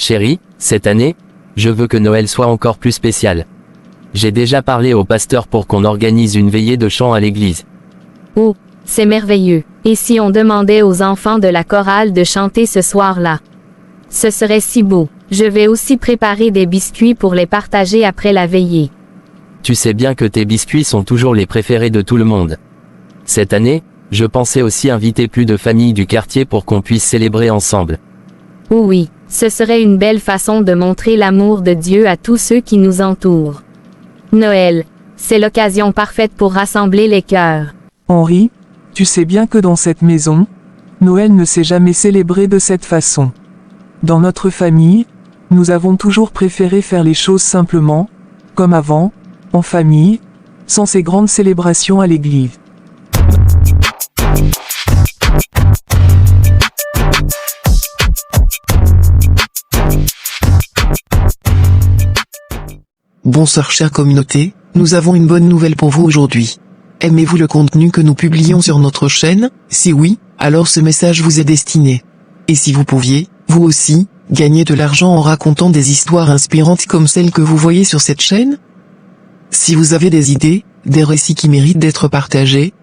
Chérie, cette année, je veux que Noël soit encore plus spécial. J'ai déjà parlé au pasteur pour qu'on organise une veillée de chant à l'église. Oh, c'est merveilleux. Et si on demandait aux enfants de la chorale de chanter ce soir-là? Ce serait si beau. Je vais aussi préparer des biscuits pour les partager après la veillée. Tu sais bien que tes biscuits sont toujours les préférés de tout le monde. Cette année, je pensais aussi inviter plus de familles du quartier pour qu'on puisse célébrer ensemble. Oh oui, ce serait une belle façon de montrer l'amour de Dieu à tous ceux qui nous entourent. Noël, c'est l'occasion parfaite pour rassembler les cœurs. Henri, tu sais bien que dans cette maison, Noël ne s'est jamais célébré de cette façon. Dans notre famille, nous avons toujours préféré faire les choses simplement, comme avant, en famille, sans ces grandes célébrations à l'église. Bonsoir chère communauté, nous avons une bonne nouvelle pour vous aujourd'hui. Aimez-vous le contenu que nous publions sur notre chaîne? Si oui, alors ce message vous est destiné. Et si vous pouviez, vous aussi, gagner de l'argent en racontant des histoires inspirantes comme celles que vous voyez sur cette chaîne? Si vous avez des idées, des récits qui méritent d'être partagés,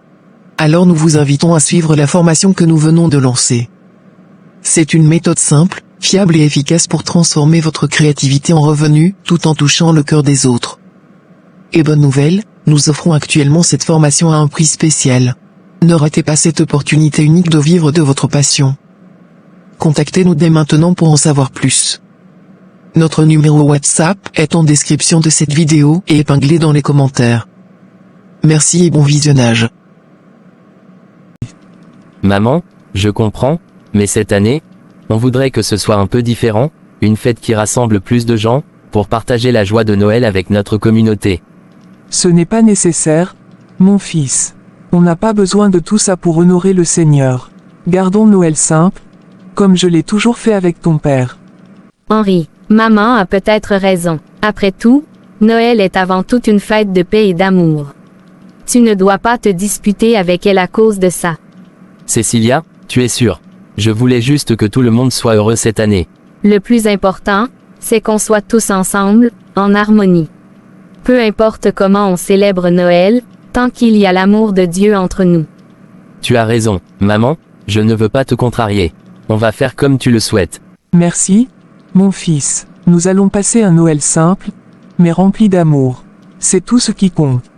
alors nous vous invitons à suivre la formation que nous venons de lancer. C'est une méthode simple, fiable et efficace pour transformer votre créativité en revenus, tout en touchant le cœur des autres. Et bonne nouvelle, nous offrons actuellement cette formation à un prix spécial. Ne ratez pas cette opportunité unique de vivre de votre passion. Contactez-nous dès maintenant pour en savoir plus. Notre numéro WhatsApp est en description de cette vidéo et épinglé dans les commentaires. Merci et bon visionnage. Maman, je comprends, mais cette année, on voudrait que ce soit un peu différent, une fête qui rassemble plus de gens, pour partager la joie de Noël avec notre communauté. Ce n'est pas nécessaire, mon fils. On n'a pas besoin de tout ça pour honorer le Seigneur. Gardons Noël simple, comme je l'ai toujours fait avec ton père. Henri, maman a peut-être raison. Après tout, Noël est avant tout une fête de paix et d'amour. Tu ne dois pas te disputer avec elle à cause de ça. Cécilia, tu es sûre? Je voulais juste que tout le monde soit heureux cette année. Le plus important, c'est qu'on soit tous ensemble, en harmonie. Peu importe comment on célèbre Noël, tant qu'il y a l'amour de Dieu entre nous. Tu as raison, maman, je ne veux pas te contrarier. On va faire comme tu le souhaites. Merci, mon fils. Nous allons passer un Noël simple, mais rempli d'amour. C'est tout ce qui compte.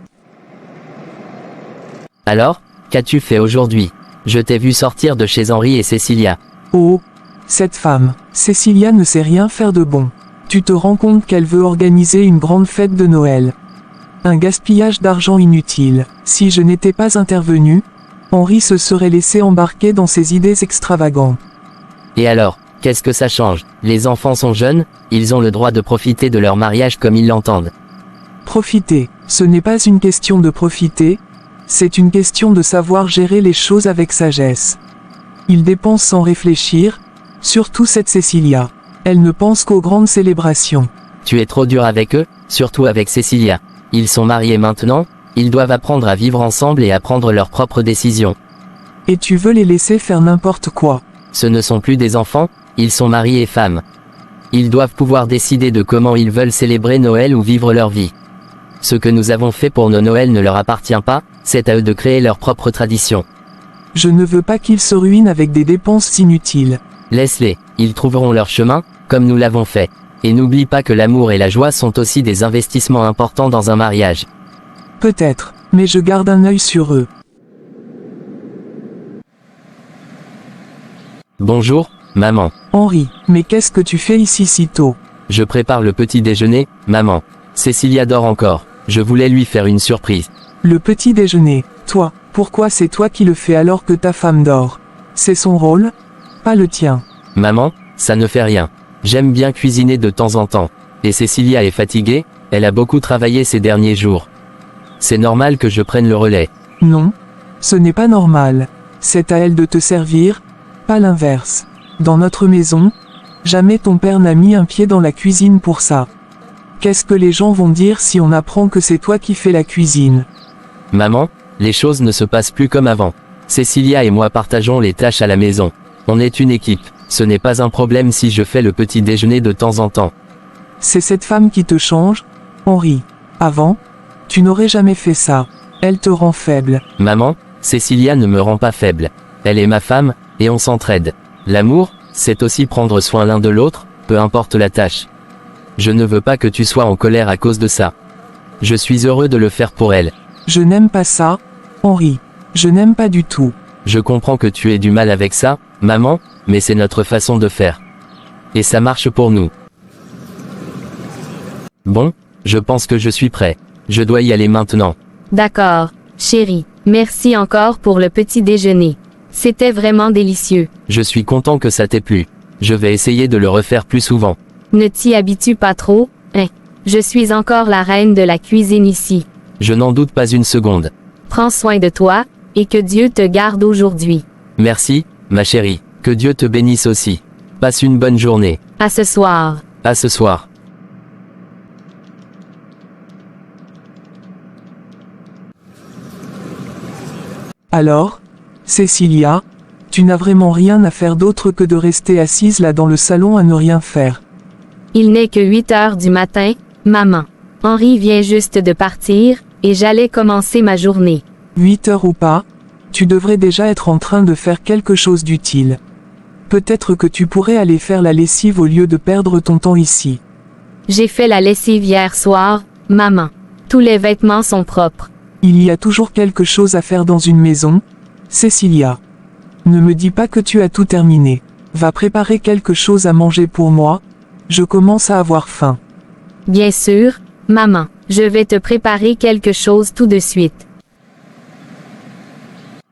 Alors, qu'as-tu fait aujourd'hui? Je t'ai vu sortir de chez Henri et Cécilia. Oh, cette femme, Cécilia ne sait rien faire de bon. Tu te rends compte qu'elle veut organiser une grande fête de Noël. Un gaspillage d'argent inutile. Si je n'étais pas intervenu, Henri se serait laissé embarquer dans ses idées extravagantes. Et alors, qu'est-ce que ça change? Les enfants sont jeunes, ils ont le droit de profiter de leur mariage comme ils l'entendent. Profiter, ce n'est pas une question de profiter, c'est une question de savoir gérer les choses avec sagesse. Ils dépensent sans réfléchir, surtout cette Cécilia. Elle ne pense qu'aux grandes célébrations. Tu es trop dur avec eux, surtout avec Cécilia. Ils sont mariés maintenant, ils doivent apprendre à vivre ensemble et à prendre leurs propres décisions. Et tu veux les laisser faire n'importe quoi. Ce ne sont plus des enfants, ils sont maris et femmes. Ils doivent pouvoir décider de comment ils veulent célébrer Noël ou vivre leur vie. Ce que nous avons fait pour nos Noëls ne leur appartient pas, c'est à eux de créer leur propre tradition. Je ne veux pas qu'ils se ruinent avec des dépenses inutiles. Laisse-les, ils trouveront leur chemin, comme nous l'avons fait. Et n'oublie pas que l'amour et la joie sont aussi des investissements importants dans un mariage. Peut-être, mais je garde un œil sur eux. Bonjour, maman. Henri, mais qu'est-ce que tu fais ici si tôt? Je prépare le petit déjeuner, maman. Cécilia dort encore. Je voulais lui faire une surprise. Le petit déjeuner, toi, pourquoi c'est toi qui le fais alors que ta femme dort? C'est son rôle, pas le tien. Maman, ça ne fait rien. J'aime bien cuisiner de temps en temps. Et Cécilia est fatiguée, elle a beaucoup travaillé ces derniers jours. C'est normal que je prenne le relais. Non, ce n'est pas normal. C'est à elle de te servir, pas l'inverse. Dans notre maison, jamais ton père n'a mis un pied dans la cuisine pour ça. Qu'est-ce que les gens vont dire si on apprend que c'est toi qui fais la cuisine? Maman, les choses ne se passent plus comme avant. Cécilia et moi partageons les tâches à la maison. On est une équipe. Ce n'est pas un problème si je fais le petit déjeuner de temps en temps. C'est cette femme qui te change, Henri. Avant, tu n'aurais jamais fait ça. Elle te rend faible. Maman, Cécilia ne me rend pas faible. Elle est ma femme, et on s'entraide. L'amour, c'est aussi prendre soin l'un de l'autre, peu importe la tâche. Je ne veux pas que tu sois en colère à cause de ça. Je suis heureux de le faire pour elle. Je n'aime pas ça, Henri. Je n'aime pas du tout. Je comprends que tu aies du mal avec ça, maman, mais c'est notre façon de faire. Et ça marche pour nous. Bon, je pense que je suis prêt. Je dois y aller maintenant. D'accord, chérie. Merci encore pour le petit déjeuner. C'était vraiment délicieux. Je suis content que ça t'ait plu. Je vais essayer de le refaire plus souvent. Ne t'y habitue pas trop, hein. Je suis encore la reine de la cuisine ici. Je n'en doute pas une seconde. Prends soin de toi, et que Dieu te garde aujourd'hui. Merci, ma chérie. Que Dieu te bénisse aussi. Passe une bonne journée. À ce soir. À ce soir. Alors, Cécilia, tu n'as vraiment rien à faire d'autre que de rester assise là dans le salon à ne rien faire. Il n'est que 8 heures du matin, maman. Henri vient juste de partir, et j'allais commencer ma journée. 8 heures ou pas, tu devrais déjà être en train de faire quelque chose d'utile. Peut-être que tu pourrais aller faire la lessive au lieu de perdre ton temps ici. J'ai fait la lessive hier soir, maman. Tous les vêtements sont propres. Il y a toujours quelque chose à faire dans une maison, Cécilia. Ne me dis pas que tu as tout terminé. Va préparer quelque chose à manger pour moi. Je commence à avoir faim. Bien sûr, maman. Je vais te préparer quelque chose tout de suite.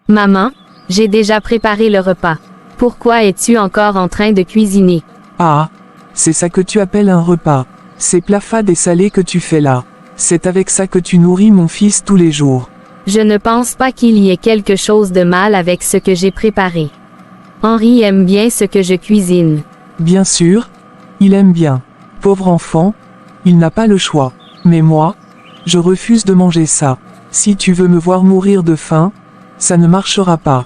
Maman, j'ai déjà préparé le repas. Pourquoi es-tu encore en train de cuisiner? Ah, c'est ça que tu appelles un repas. Ces plats fades et salés que tu fais là. C'est avec ça que tu nourris mon fils tous les jours. Je ne pense pas qu'il y ait quelque chose de mal avec ce que j'ai préparé. Henri aime bien ce que je cuisine. Bien sûr, il aime bien. Pauvre enfant, il n'a pas le choix. Mais moi, je refuse de manger ça. Si tu veux me voir mourir de faim, ça ne marchera pas.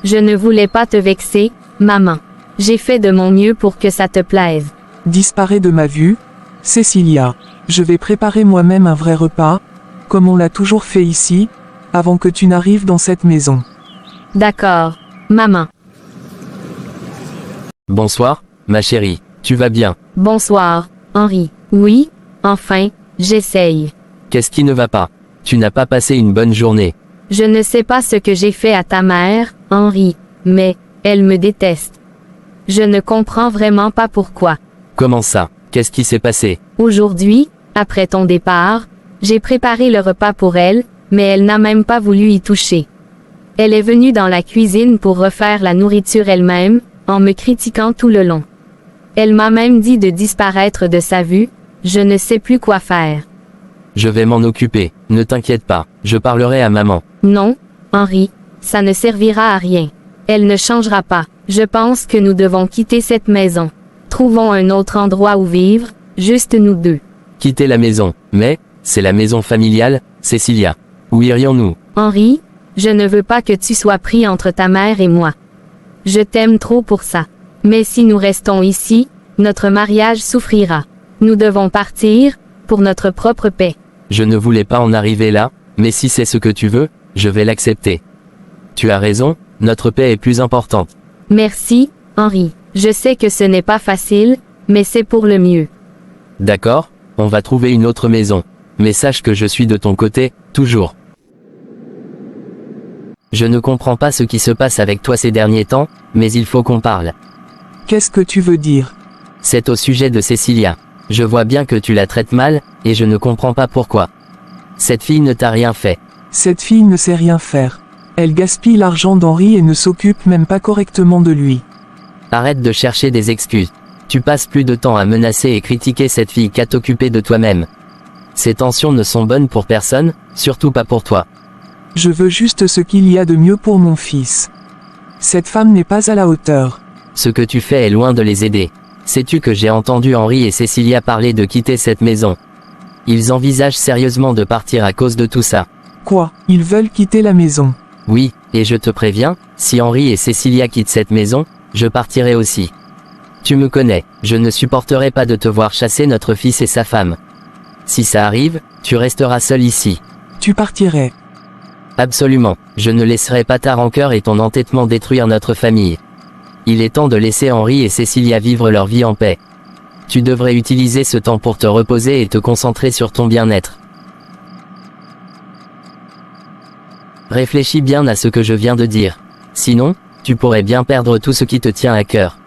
Je ne voulais pas te vexer, maman. J'ai fait de mon mieux pour que ça te plaise. Disparais de ma vue, Cécilia. Je vais préparer moi-même un vrai repas, comme on l'a toujours fait ici, avant que tu n'arrives dans cette maison. D'accord, maman. Bonsoir, ma chérie. Tu vas bien? Bonsoir, Henri. Oui, enfin, j'essaye. Qu'est-ce qui ne va pas? Tu n'as pas passé une bonne journée. Je ne sais pas ce que j'ai fait à ta mère, Henri, mais elle me déteste. Je ne comprends vraiment pas pourquoi. Comment ça? Qu'est-ce qui s'est passé? Aujourd'hui, après ton départ, j'ai préparé le repas pour elle, mais elle n'a même pas voulu y toucher. Elle est venue dans la cuisine pour refaire la nourriture elle-même, en me critiquant tout le long. Elle m'a même dit de disparaître de sa vue, je ne sais plus quoi faire. Je vais m'en occuper, ne t'inquiète pas, je parlerai à maman. Non, Henri, ça ne servira à rien. Elle ne changera pas. Je pense que nous devons quitter cette maison. Trouvons un autre endroit où vivre, juste nous deux. Quitter la maison, mais, c'est la maison familiale, Cécilia. Où irions-nous? Henri, je ne veux pas que tu sois pris entre ta mère et moi. Je t'aime trop pour ça. Mais si nous restons ici, notre mariage souffrira. Nous devons partir, pour notre propre paix. Je ne voulais pas en arriver là, mais si c'est ce que tu veux, je vais l'accepter. Tu as raison, notre paix est plus importante. Merci, Henri. Je sais que ce n'est pas facile, mais c'est pour le mieux. D'accord, on va trouver une autre maison. Mais sache que je suis de ton côté, toujours. Je ne comprends pas ce qui se passe avec toi ces derniers temps, mais il faut qu'on parle. Qu'est-ce que tu veux dire? C'est au sujet de Cécilia. Je vois bien que tu la traites mal, et je ne comprends pas pourquoi. Cette fille ne t'a rien fait. Cette fille ne sait rien faire. Elle gaspille l'argent d'Henri et ne s'occupe même pas correctement de lui. Arrête de chercher des excuses. Tu passes plus de temps à menacer et critiquer cette fille qu'à t'occuper de toi-même. Ces tensions ne sont bonnes pour personne, surtout pas pour toi. Je veux juste ce qu'il y a de mieux pour mon fils. Cette femme n'est pas à la hauteur. Ce que tu fais est loin de les aider. Sais-tu que j'ai entendu Henri et Cécilia parler de quitter cette maison? Ils envisagent sérieusement de partir à cause de tout ça. Quoi? Ils veulent quitter la maison? Oui, et je te préviens, si Henri et Cécilia quittent cette maison, je partirai aussi. Tu me connais, je ne supporterai pas de te voir chasser notre fils et sa femme. Si ça arrive, tu resteras seul ici. Tu partirais. Absolument, je ne laisserai pas ta rancœur et ton entêtement détruire notre famille. Il est temps de laisser Henri et Cécilia vivre leur vie en paix. Tu devrais utiliser ce temps pour te reposer et te concentrer sur ton bien-être. Réfléchis bien à ce que je viens de dire. Sinon, tu pourrais bien perdre tout ce qui te tient à cœur.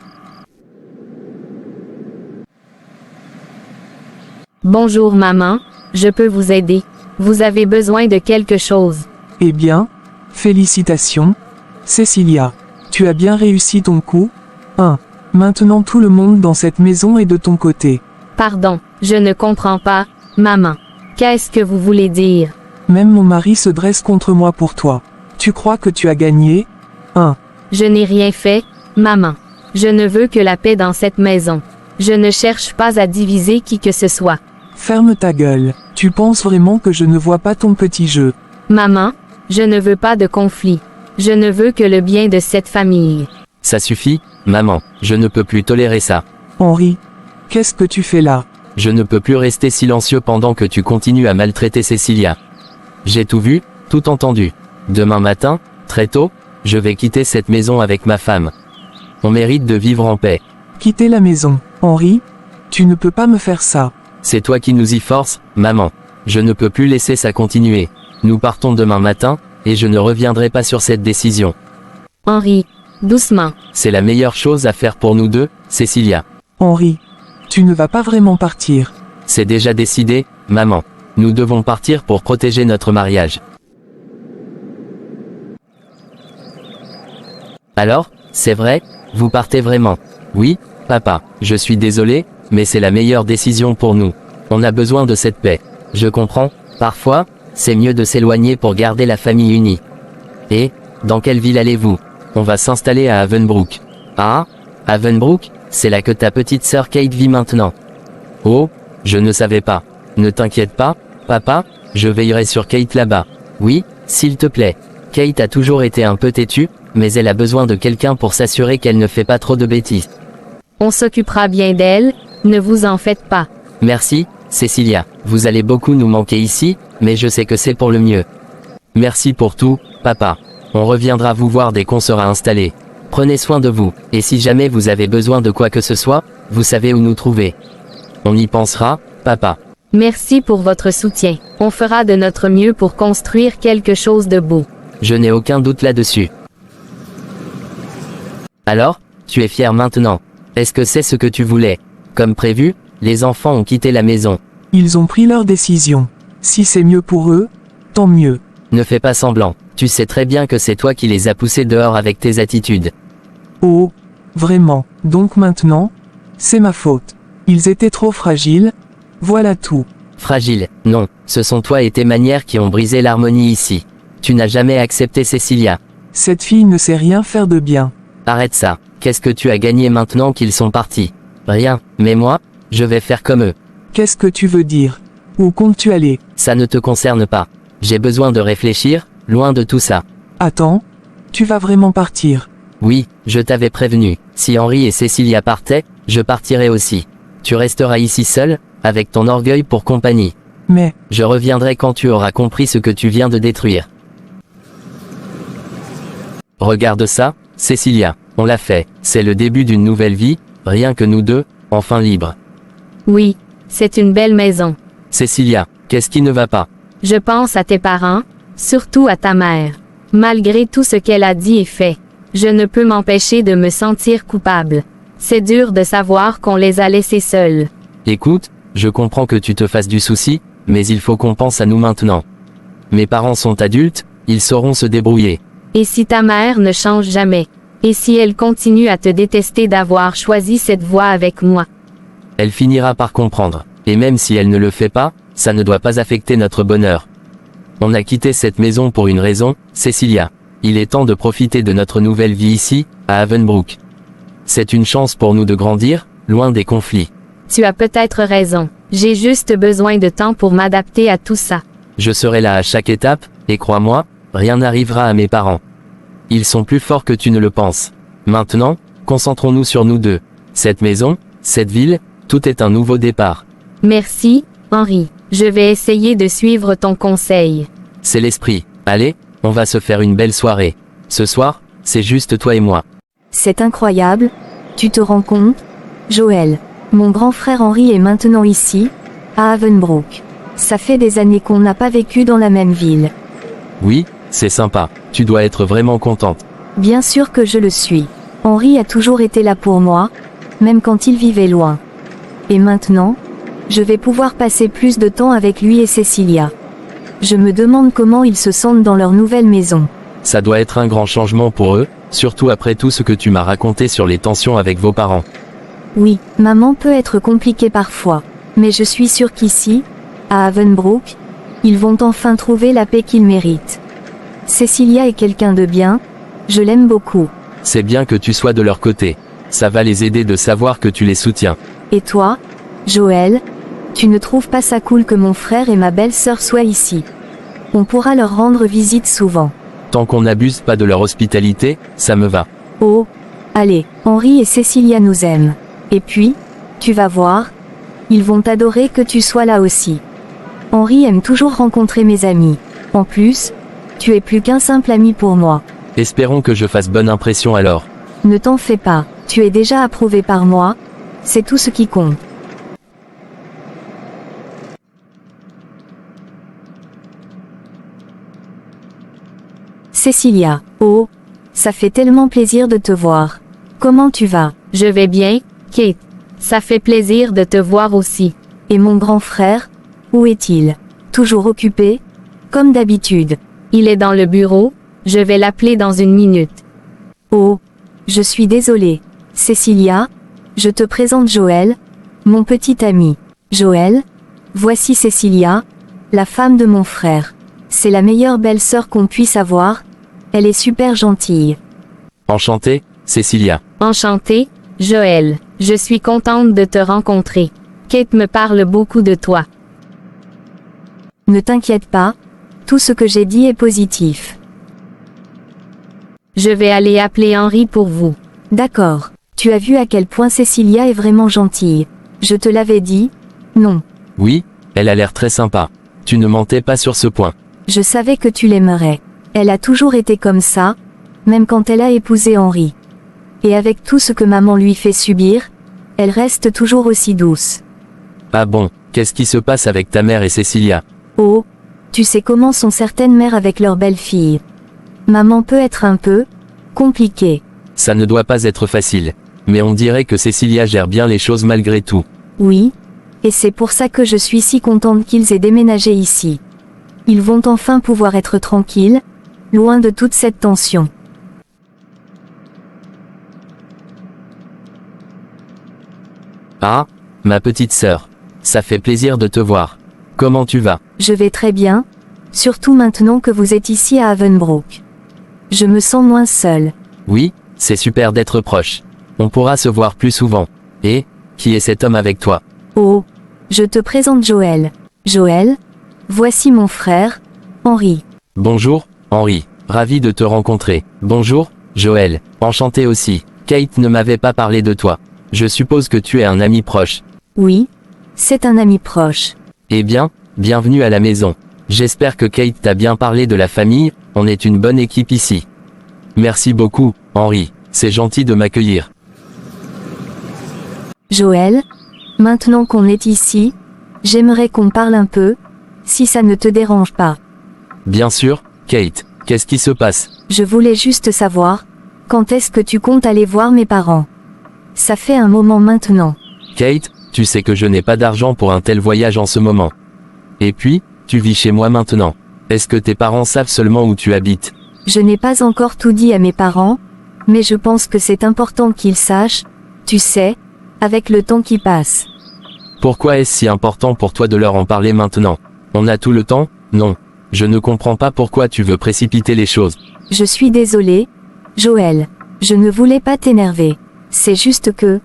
Bonjour maman, je peux vous aider. Vous avez besoin de quelque chose. Eh bien, félicitations. Cécilia, tu as bien réussi ton coup. Maintenant tout le monde dans cette maison est de ton côté. Pardon, je ne comprends pas, maman. Qu'est-ce que vous voulez dire? Même mon mari se dresse contre moi pour toi. Tu crois que tu as gagné? Je n'ai rien fait, maman. Je ne veux que la paix dans cette maison. Je ne cherche pas à diviser qui que ce soit. Ferme ta gueule. Tu penses vraiment que je ne vois pas ton petit jeu? Maman, je ne veux pas de conflit. Je ne veux que le bien de cette famille. Ça suffit, maman, je ne peux plus tolérer ça. Henri, qu'est-ce que tu fais là? Je ne peux plus rester silencieux pendant que tu continues à maltraiter Cécilia. J'ai tout vu, tout entendu. Demain matin, très tôt, je vais quitter cette maison avec ma femme. On mérite de vivre en paix. Quitter la maison. Henri, tu ne peux pas me faire ça. C'est toi qui nous y forces, maman. Je ne peux plus laisser ça continuer. Nous partons demain matin, et je ne reviendrai pas sur cette décision. Henri, doucement. C'est la meilleure chose à faire pour nous deux, Cécilia. Henri, tu ne vas pas vraiment partir. C'est déjà décidé, maman. Nous devons partir pour protéger notre mariage. Alors, c'est vrai, vous partez vraiment? Oui, papa, je suis désolé, mais c'est la meilleure décision pour nous. On a besoin de cette paix. Je comprends, parfois, c'est mieux de s'éloigner pour garder la famille unie. Et, dans quelle ville allez-vous? On va s'installer à Havenbrook. Ah, Havenbrook, c'est là que ta petite sœur Kate vit maintenant. Oh, je ne savais pas. Ne t'inquiète pas, papa, je veillerai sur Kate là-bas. Oui, s'il te plaît. Kate a toujours été un peu têtue, mais elle a besoin de quelqu'un pour s'assurer qu'elle ne fait pas trop de bêtises. On s'occupera bien d'elle, ne vous en faites pas. Merci, Cécilia. Vous allez beaucoup nous manquer ici, mais je sais que c'est pour le mieux. Merci pour tout, papa. On reviendra vous voir dès qu'on sera installé. Prenez soin de vous, et si jamais vous avez besoin de quoi que ce soit, vous savez où nous trouver. On y pensera, papa. Merci pour votre soutien. On fera de notre mieux pour construire quelque chose de beau. Je n'ai aucun doute là-dessus. Alors, tu es fier maintenant. Est-ce que c'est ce que tu voulais? Comme prévu, les enfants ont quitté la maison. Ils ont pris leur décision. Si c'est mieux pour eux, tant mieux. Ne fais pas semblant. Tu sais très bien que c'est toi qui les as poussés dehors avec tes attitudes. Oh, vraiment. Donc maintenant, c'est ma faute. Ils étaient trop fragiles. Voilà tout. Fragile, non. Ce sont toi et tes manières qui ont brisé l'harmonie ici. Tu n'as jamais accepté Cécilia. Cette fille ne sait rien faire de bien. Arrête ça. Qu'est-ce que tu as gagné maintenant qu'ils sont partis? Rien. Mais moi, je vais faire comme eux. Qu'est-ce que tu veux dire? Où comptes-tu aller? Ça ne te concerne pas. J'ai besoin de réfléchir, loin de tout ça. Attends, tu vas vraiment partir? Oui, je t'avais prévenu. Si Henri et Cécilia partaient, je partirais aussi. Tu resteras ici seul, avec ton orgueil pour compagnie. Mais, Je reviendrai quand tu auras compris ce que tu viens de détruire. Regarde ça, Cécilia, on l'a fait. C'est le début d'une nouvelle vie, rien que nous deux, enfin libres. Oui, c'est une belle maison. Cécilia, qu'est-ce qui ne va pas? Je pense à tes parents, surtout à ta mère. Malgré tout ce qu'elle a dit et fait, je ne peux m'empêcher de me sentir coupable. C'est dur de savoir qu'on les a laissés seuls. Écoute, je comprends que tu te fasses du souci, mais il faut qu'on pense à nous maintenant. Mes parents sont adultes, ils sauront se débrouiller. Et si ta mère ne change jamais? Et si elle continue à te détester d'avoir choisi cette voie avec moi? Elle finira par comprendre. Et même si elle ne le fait pas, ça ne doit pas affecter notre bonheur. On a quitté cette maison pour une raison, Cécilia. Il est temps de profiter de notre nouvelle vie ici, à Havenbrook. C'est une chance pour nous de grandir, loin des conflits. Tu as peut-être raison. J'ai juste besoin de temps pour m'adapter à tout ça. Je serai là à chaque étape, et crois-moi, rien n'arrivera à mes parents. Ils sont plus forts que tu ne le penses. Maintenant, Concentrons-nous sur nous deux. Cette maison, cette ville, tout est un nouveau départ. Merci, Henri. Je vais essayer de suivre ton conseil. C'est l'esprit. Allez, on va se faire une belle soirée. Ce soir, c'est juste toi et moi. C'est incroyable. Tu te rends compte, Joël? Mon grand frère Henri est maintenant ici, à Havenbrook. Ça fait des années qu'on n'a pas vécu dans la même ville. Oui, c'est sympa. Tu dois être vraiment contente. Bien sûr que je le suis. Henri a toujours été là pour moi, même quand il vivait loin. Et maintenant, je vais pouvoir passer plus de temps avec lui et Cécilia. Je me demande comment ils se sentent dans leur nouvelle maison. Ça doit être un grand changement pour eux, surtout après tout ce que tu m'as raconté sur les tensions avec vos parents. Oui, maman peut être compliquée parfois. Mais je suis sûre qu'ici, à Havenbrook, ils vont enfin trouver la paix qu'ils méritent. Cécilia est quelqu'un de bien, je l'aime beaucoup. C'est bien que tu sois de leur côté. Ça va les aider de savoir que tu les soutiens. Et toi, Joël, tu ne trouves pas ça cool que mon frère et ma belle-sœur soient ici? On pourra leur rendre visite souvent. Tant qu'on n'abuse pas de leur hospitalité, ça me va. Oh, allez, Henri et Cécilia nous aiment. Et puis, tu vas voir, ils vont adorer que tu sois là aussi. Henri aime toujours rencontrer mes amis. En plus, tu es plus qu'un simple ami pour moi. Espérons que je fasse bonne impression alors. Ne t'en fais pas, tu es déjà approuvé par moi, c'est tout ce qui compte. Cécilia, oh, ça fait tellement plaisir de te voir. Comment tu vas? Je vais bien, Kate. Ça fait plaisir de te voir aussi. Et mon grand frère, où est-il? Toujours occupé? Comme d'habitude. Il est dans le bureau, je vais l'appeler dans une minute. Oh, je suis désolée. Cécilia, je te présente Joël, mon petit ami. Joël, voici Cécilia, la femme de mon frère. C'est la meilleure belle-sœur qu'on puisse avoir, elle est super gentille. Enchanté, Cécilia. Enchantée, Joël. Je suis contente de te rencontrer. Kate me parle beaucoup de toi. Ne t'inquiète pas, tout ce que j'ai dit est positif. Je vais aller appeler Henri pour vous. D'accord. Tu as vu à quel point Cécilia est vraiment gentille. Je te l'avais dit, non. Oui, elle a l'air très sympa. Tu ne mentais pas sur ce point. Je savais que tu l'aimerais. Elle a toujours été comme ça, même quand elle a épousé Henri. Et avec tout ce que maman lui fait subir, elle reste toujours aussi douce. Ah bon, qu'est-ce qui se passe avec ta mère et Cécilia? Oh, tu sais comment sont certaines mères avec leur belle-fille. Maman peut être un peu compliquée. Ça ne doit pas être facile. Mais on dirait que Cécilia gère bien les choses malgré tout. Oui, et c'est pour ça que je suis si contente qu'ils aient déménagé ici. Ils vont enfin pouvoir être tranquilles, loin de toute cette tension. Ah, ma petite sœur. Ça fait plaisir de te voir. Comment tu vas? Je vais très bien, surtout maintenant que vous êtes ici à Havenbrook. Je me sens moins seule. Oui, c'est super d'être proche. On pourra se voir plus souvent. Et, qui est cet homme avec toi? Oh, je te présente Joël. Joël, voici mon frère, Henri. Bonjour, Henri. Ravi de te rencontrer. Bonjour, Joël. Enchanté aussi. Kate ne m'avait pas parlé de toi. Je suppose que tu es un ami proche. Oui, c'est un ami proche. Eh bien, bienvenue à la maison. J'espère que Kate t'a bien parlé de la famille, on est une bonne équipe ici. Merci beaucoup, Henri. C'est gentil de m'accueillir. Joël, maintenant qu'on est ici, j'aimerais qu'on parle un peu, si ça ne te dérange pas. Bien sûr, Kate. Qu'est-ce qui se passe? Je voulais juste savoir, quand est-ce que tu comptes aller voir mes parents? Ça fait un moment maintenant. Kate, tu sais que je n'ai pas d'argent pour un tel voyage en ce moment. Et puis, tu vis chez moi maintenant. Est-ce que tes parents savent seulement où tu habites? Je n'ai pas encore tout dit à mes parents, mais je pense que c'est important qu'ils sachent, tu sais, avec le temps qui passe. Pourquoi est-ce si important pour toi de leur en parler maintenant? On a tout le temps? Non. Je ne comprends pas pourquoi tu veux précipiter les choses. Je suis désolée, Joël. Je ne voulais pas t'énerver. C'est juste que,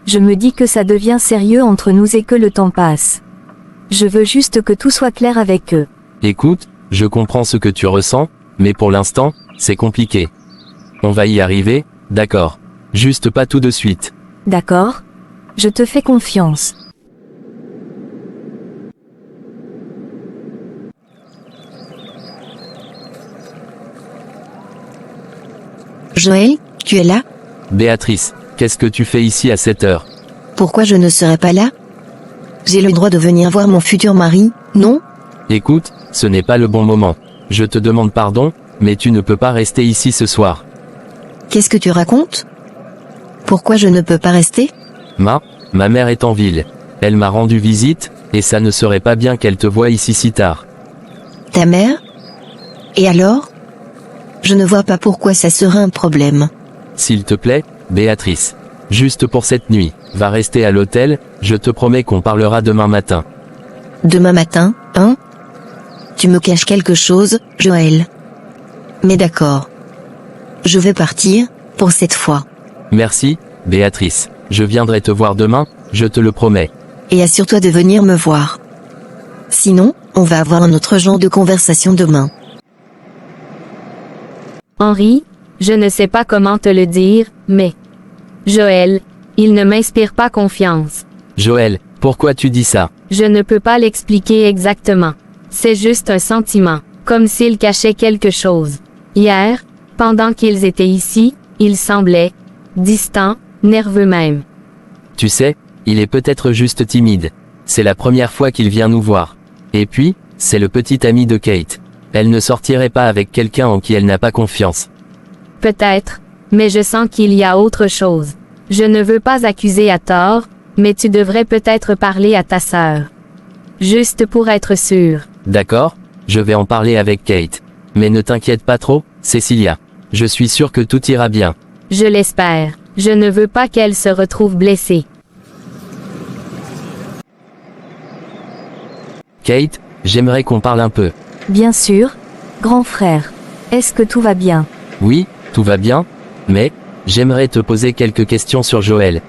je me dis que ça devient sérieux entre nous et que le temps passe. Je veux juste que tout soit clair avec eux. Écoute, je comprends ce que tu ressens, mais pour l'instant, c'est compliqué. On va y arriver, d'accord. Juste pas tout de suite. D'accord? Je te fais confiance. Joël, tu es là? Béatrice, qu'est-ce que tu fais ici à cette heure? Pourquoi je ne serais pas là? J'ai le droit de venir voir mon futur mari, non? Écoute, ce n'est pas le bon moment. Je te demande pardon, mais tu ne peux pas rester ici ce soir. Qu'est-ce que tu racontes? Pourquoi je ne peux pas rester? Ma mère est en ville. Elle m'a rendu visite, et ça ne serait pas bien qu'elle te voie ici si tard. Ta mère? Et alors? Je ne vois pas pourquoi ça serait un problème. S'il te plaît, Béatrice. Juste pour cette nuit, va rester à l'hôtel, je te promets qu'on parlera demain matin. Demain matin, hein? Tu me caches quelque chose, Joël. Mais d'accord. Je vais partir, pour cette fois. Merci, Béatrice. Je viendrai te voir demain, je te le promets. Et assure-toi de venir me voir. Sinon, on va avoir un autre genre de conversation demain. Henri, je ne sais pas comment te le dire, mais... Joël, il ne m'inspire pas confiance. Joël, pourquoi tu dis ça? Je ne peux pas l'expliquer exactement. C'est juste un sentiment, comme s'il cachait quelque chose. Hier, pendant qu'ils étaient ici, il semblait distant, nerveux même. Tu sais, il est peut-être juste timide. C'est la première fois qu'il vient nous voir. Et puis, c'est le petit ami de Kate. Elle ne sortirait pas avec quelqu'un en qui elle n'a pas confiance. Peut-être, mais je sens qu'il y a autre chose. Je ne veux pas accuser à tort, mais tu devrais peut-être parler à ta sœur. Juste pour être sûr. D'accord, je vais en parler avec Kate. Mais ne t'inquiète pas trop, Cécilia. Je suis sûr que tout ira bien. Je l'espère. Je ne veux pas qu'elle se retrouve blessée. Kate, j'aimerais qu'on parle un peu. Bien sûr. Grand frère. Est-ce que tout va bien? Oui, tout va bien, mais j'aimerais te poser quelques questions sur Joël.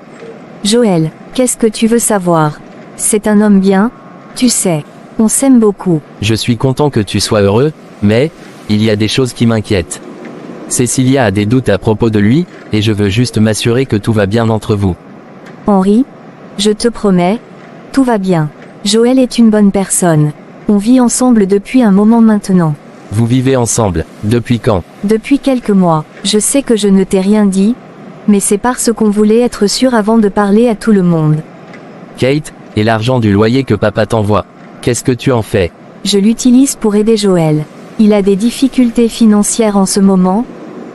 Joël, qu'est-ce que tu veux savoir? C'est un homme bien? Tu sais, on s'aime beaucoup. Je suis content que tu sois heureux, mais il y a des choses qui m'inquiètent. Cécilia a des doutes à propos de lui, et je veux juste m'assurer que tout va bien entre vous. Henri, je te promets, tout va bien. Joël est une bonne personne. On vit ensemble depuis un moment maintenant. Vous vivez ensemble, depuis quand? Depuis quelques mois. Je sais que je ne t'ai rien dit, mais c'est parce qu'on voulait être sûr avant de parler à tout le monde. Kate, et l'argent du loyer que papa t'envoie, qu'est-ce que tu en fais? Je l'utilise pour aider Joël. Il a des difficultés financières en ce moment,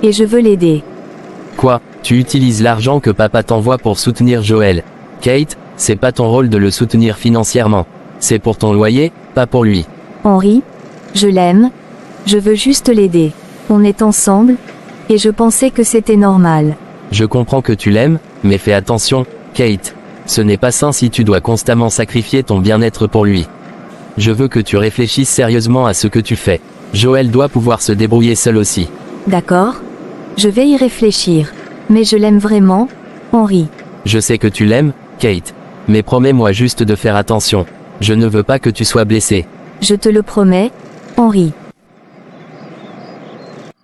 et je veux l'aider. Quoi? Tu utilises l'argent que papa t'envoie pour soutenir Joël? Kate, c'est pas ton rôle de le soutenir financièrement. C'est pour ton loyer, pas pour lui. Henri, je l'aime. Je veux juste l'aider. On est ensemble, et je pensais que c'était normal. Je comprends que tu l'aimes, mais fais attention, Kate. Ce n'est pas sain si tu dois constamment sacrifier ton bien-être pour lui. Je veux que tu réfléchisses sérieusement à ce que tu fais. Joël doit pouvoir se débrouiller seul aussi. D'accord? Je vais y réfléchir. Mais je l'aime vraiment, Henri. Je sais que tu l'aimes, Kate. Mais promets-moi juste de faire attention. Je ne veux pas que tu sois blessé. Je te le promets, Henri.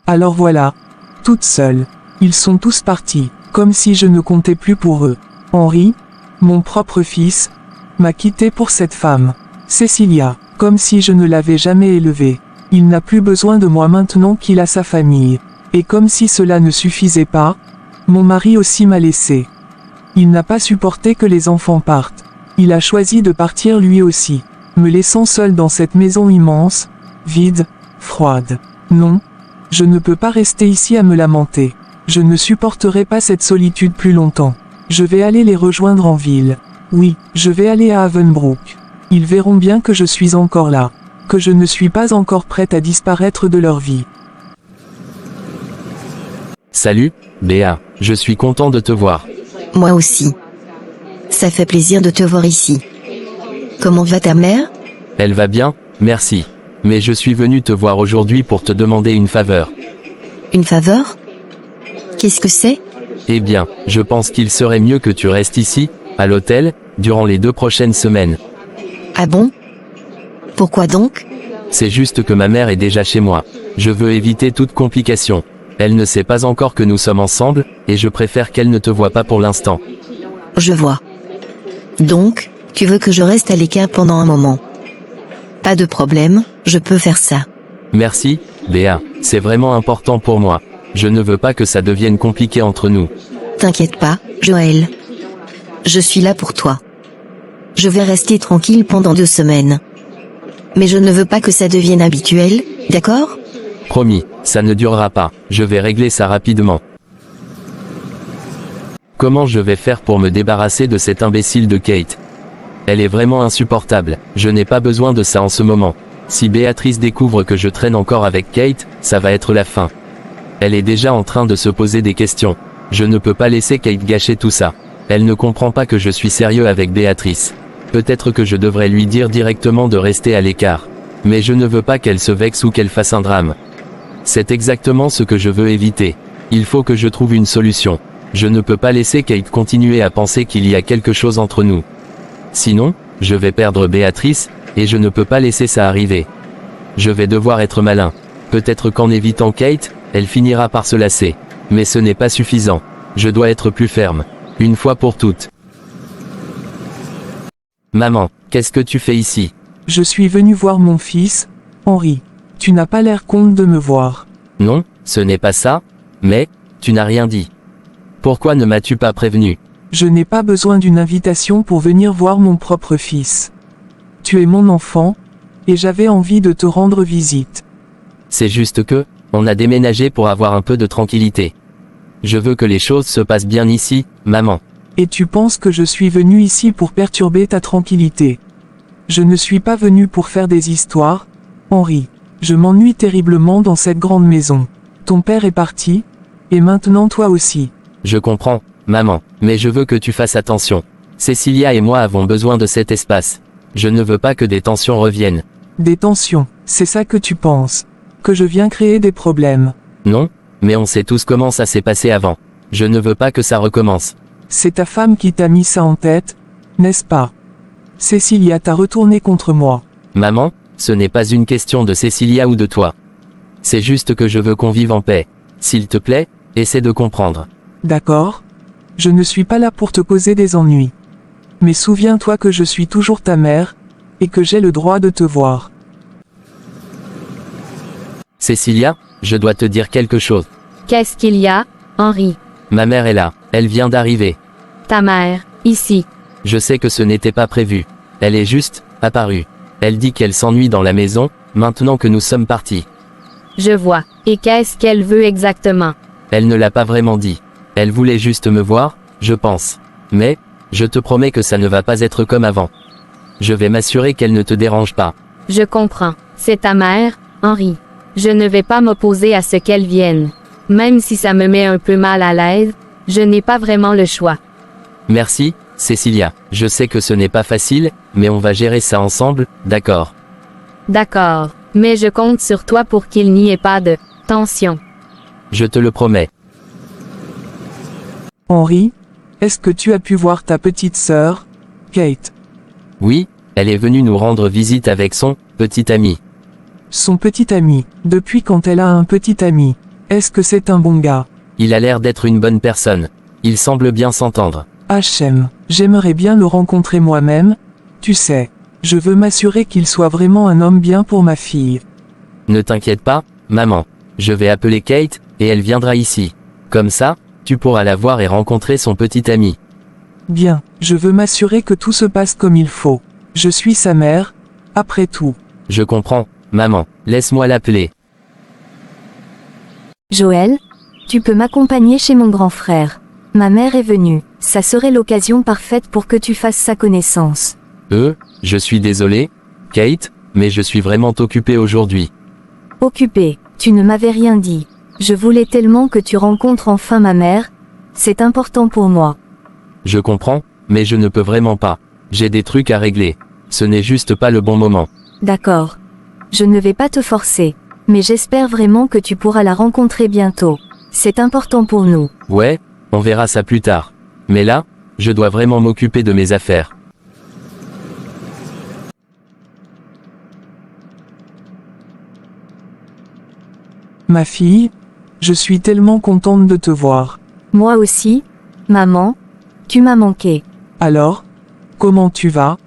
Alors voilà. Toute seule. Ils sont tous partis, comme si je ne comptais plus pour eux. Henri, mon propre fils, m'a quitté pour cette femme. Cécilia, comme si je ne l'avais jamais élevé. Il n'a plus besoin de moi maintenant qu'il a sa famille. Et comme si cela ne suffisait pas, mon mari aussi m'a laissé. Il n'a pas supporté que les enfants partent. Il a choisi de partir lui aussi, me laissant seul dans cette maison immense, vide, froide. Non, je ne peux pas rester ici à me lamenter. Je ne supporterai pas cette solitude plus longtemps. Je vais aller les rejoindre en ville. Oui, je vais aller à Havenbrook. Ils verront bien que je suis encore là, que je ne suis pas encore prête à disparaître de leur vie. Salut, Béa, je suis content de te voir. Moi aussi. Ça fait plaisir de te voir ici. Comment va ta mère? Elle va bien, merci. Mais je suis venu te voir aujourd'hui pour te demander une faveur. Une faveur? Qu'est-ce que c'est? Eh bien, je pense qu'il serait mieux que tu restes ici, à l'hôtel, durant les 2 prochaines semaines. Ah bon? Pourquoi donc? C'est juste que ma mère est déjà chez moi. Je veux éviter toute complication. Elle ne sait pas encore que nous sommes ensemble, et je préfère qu'elle ne te voie pas pour l'instant. Je vois. Donc, tu veux que je reste à l'écart pendant un moment? Pas de problème, je peux faire ça. Merci, Béa, c'est vraiment important pour moi. Je ne veux pas que ça devienne compliqué entre nous. T'inquiète pas, Joël. Je suis là pour toi. Je vais rester tranquille pendant 2 semaines. Mais je ne veux pas que ça devienne habituel, d'accord? Promis, ça ne durera pas, je vais régler ça rapidement. Comment je vais faire pour me débarrasser de cette imbécile de Kate? Elle est vraiment insupportable, je n'ai pas besoin de ça en ce moment. Si Béatrice découvre que je traîne encore avec Kate, ça va être la fin. Elle est déjà en train de se poser des questions. Je ne peux pas laisser Kate gâcher tout ça. Elle ne comprend pas que je suis sérieux avec Béatrice. Peut-être que je devrais lui dire directement de rester à l'écart. Mais je ne veux pas qu'elle se vexe ou qu'elle fasse un drame. C'est exactement ce que je veux éviter. Il faut que je trouve une solution. Je ne peux pas laisser Kate continuer à penser qu'il y a quelque chose entre nous. Sinon, je vais perdre Béatrice, et je ne peux pas laisser ça arriver. Je vais devoir être malin. Peut-être qu'en évitant Kate, elle finira par se lasser. Mais ce n'est pas suffisant. Je dois être plus ferme. Une fois pour toutes. Maman, qu'est-ce que tu fais ici? Je suis venu voir mon fils, Henri. Tu n'as pas l'air content de me voir. Non, ce n'est pas ça, mais, tu n'as rien dit. Pourquoi ne m'as-tu pas prévenu? Je n'ai pas besoin d'une invitation pour venir voir mon propre fils. Tu es mon enfant, et j'avais envie de te rendre visite. C'est juste que, on a déménagé pour avoir un peu de tranquillité. Je veux que les choses se passent bien ici, maman. Et tu penses que je suis venu ici pour perturber ta tranquillité. Je ne suis pas venu pour faire des histoires, Henri. Je m'ennuie terriblement dans cette grande maison. Ton père est parti, et maintenant toi aussi. Je comprends, maman, mais je veux que tu fasses attention. Cécilia et moi avons besoin de cet espace. Je ne veux pas que des tensions reviennent. Des tensions, c'est ça que tu penses. Que je viens créer des problèmes. Non, mais on sait tous comment ça s'est passé avant. Je ne veux pas que ça recommence. C'est ta femme qui t'a mis ça en tête, n'est-ce pas? Cécilia t'a retourné contre moi. Maman, ce n'est pas une question de Cécilia ou de toi. C'est juste que je veux qu'on vive en paix. S'il te plaît, essaie de comprendre. D'accord? Je ne suis pas là pour te causer des ennuis. Mais souviens-toi que je suis toujours ta mère, et que j'ai le droit de te voir. Cécilia, je dois te dire quelque chose. Qu'est-ce qu'il y a, Henri? Ma mère est là, elle vient d'arriver. Ta mère, ici. Je sais que ce n'était pas prévu. Elle est juste, apparue. Elle dit qu'elle s'ennuie dans la maison, maintenant que nous sommes partis. Je vois. Et qu'est-ce qu'elle veut exactement? Elle ne l'a pas vraiment dit. Elle voulait juste me voir, je pense. Mais, je te promets que ça ne va pas être comme avant. Je vais m'assurer qu'elle ne te dérange pas. Je comprends. C'est ta mère, Henri. Je ne vais pas m'opposer à ce qu'elle vienne. Même si ça me met un peu mal à l'aise, je n'ai pas vraiment le choix. Merci, Cécilia. Je sais que ce n'est pas facile, mais on va gérer ça ensemble, d'accord? D'accord. Mais je compte sur toi pour qu'il n'y ait pas de tension. Je te le promets. Henri, est-ce que tu as pu voir ta petite sœur, Kate? Oui, elle est venue nous rendre visite avec son petit ami. Son petit ami. Depuis quand elle a un petit ami? Est-ce que c'est un bon gars? Il a l'air d'être une bonne personne. Il semble bien s'entendre. HM, j'aimerais bien le rencontrer moi-même, tu sais. Je veux m'assurer qu'il soit vraiment un homme bien pour ma fille. Ne t'inquiète pas, maman. Je vais appeler Kate, et elle viendra ici. Comme ça, tu pourras la voir et rencontrer son petit ami. Bien, je veux m'assurer que tout se passe comme il faut. Je suis sa mère, après tout. Je comprends, maman. Laisse-moi l'appeler. Joël, tu peux m'accompagner chez mon grand frère. Ma mère est venue. Ça serait l'occasion parfaite pour que tu fasses sa connaissance. Je suis désolé, Kate, mais je suis vraiment occupé aujourd'hui. Occupé, tu ne m'avais rien dit. Je voulais tellement que tu rencontres enfin ma mère. C'est important pour moi. Je comprends, mais je ne peux vraiment pas. J'ai des trucs à régler. Ce n'est juste pas le bon moment. D'accord. Je ne vais pas te forcer. Mais j'espère vraiment que tu pourras la rencontrer bientôt. C'est important pour nous. Ouais, on verra ça plus tard. Mais là, je dois vraiment m'occuper de mes affaires. Ma fille, Je suis tellement contente de te voir. Moi aussi, maman. Tu m'as manqué. Alors? Comment tu vas,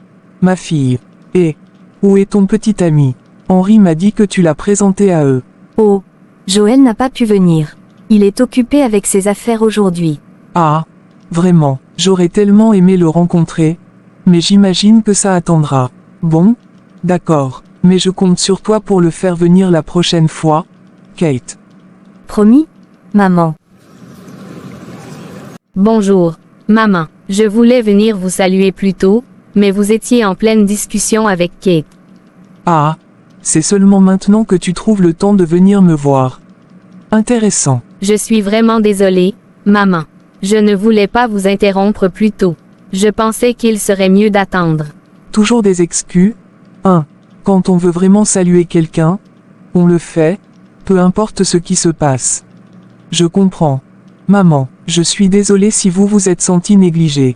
ma fille? Et où est ton petit ami? Henri m'a dit que tu l'as présenté à eux. Oh, Joël n'a pas pu venir. Il est occupé avec ses affaires aujourd'hui. Ah, vraiment, j'aurais tellement aimé le rencontrer. Mais j'imagine que ça attendra. Bon? D'accord, mais je compte sur toi pour le faire venir la prochaine fois, Kate. Promis, maman. Bonjour, maman. Je voulais venir vous saluer plus tôt, mais vous étiez en pleine discussion avec Kate. Ah, c'est seulement maintenant que tu trouves le temps de venir me voir. Intéressant. Je suis vraiment désolée, maman. Je ne voulais pas vous interrompre plus tôt. Je pensais qu'il serait mieux d'attendre. Toujours des excuses? Quand on veut vraiment saluer quelqu'un, on le fait, peu importe ce qui se passe. Je comprends. Maman, je suis désolée si vous vous êtes senti négligée.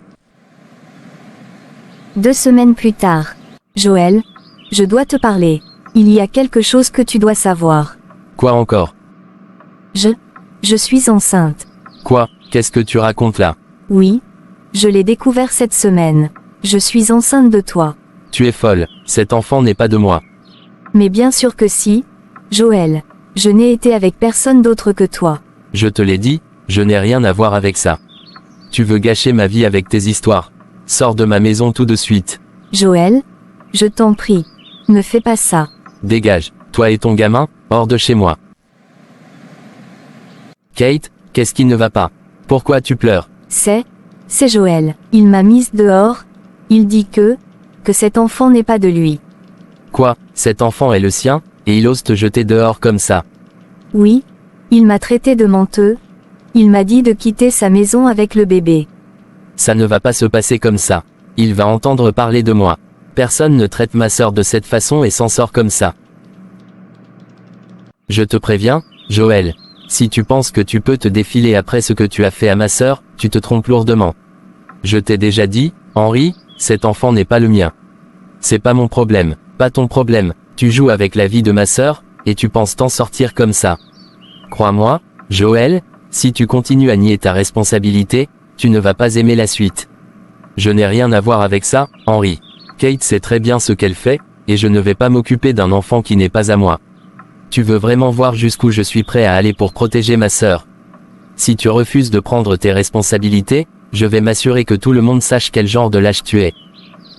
2 semaines plus tard. Joël, je dois te parler. Il y a quelque chose que tu dois savoir. Quoi encore? Je suis enceinte. Quoi? Qu'est-ce que tu racontes là? Oui. Je l'ai découvert cette semaine. Je suis enceinte de toi. Tu es folle, cet enfant n'est pas de moi. Mais bien sûr que si. Joël, je n'ai été avec personne d'autre que toi. Je te l'ai dit, je n'ai rien à voir avec ça. Tu veux gâcher ma vie avec tes histoires. Sors de ma maison tout de suite. Joël, je t'en prie. Ne fais pas ça. Dégage, toi et ton gamin, hors de chez moi. Kate, qu'est-ce qui ne va pas? Pourquoi tu pleures? C'est Joël. Il m'a mise dehors. Il dit que cet enfant n'est pas de lui. Quoi? Cet enfant est le sien, et il ose te jeter dehors comme ça? Oui. Il m'a traité de menteux. Il m'a dit de quitter sa maison avec le bébé. Ça ne va pas se passer comme ça. Il va entendre parler de moi. Personne ne traite ma sœur de cette façon et s'en sort comme ça. Je te préviens, Joël. Si tu penses que tu peux te défiler après ce que tu as fait à ma sœur, tu te trompes lourdement. Je t'ai déjà dit, Henri, cet enfant n'est pas le mien. C'est pas mon problème, pas ton problème. Tu joues avec la vie de ma sœur, et tu penses t'en sortir comme ça. Crois-moi, Joël, si tu continues à nier ta responsabilité, tu ne vas pas aimer la suite. Je n'ai rien à voir avec ça, Henri. Kate sait très bien ce qu'elle fait, et je ne vais pas m'occuper d'un enfant qui n'est pas à moi. Tu veux vraiment voir jusqu'où je suis prêt à aller pour protéger ma sœur? Si tu refuses de prendre tes responsabilités, je vais m'assurer que tout le monde sache quel genre de lâche tu es.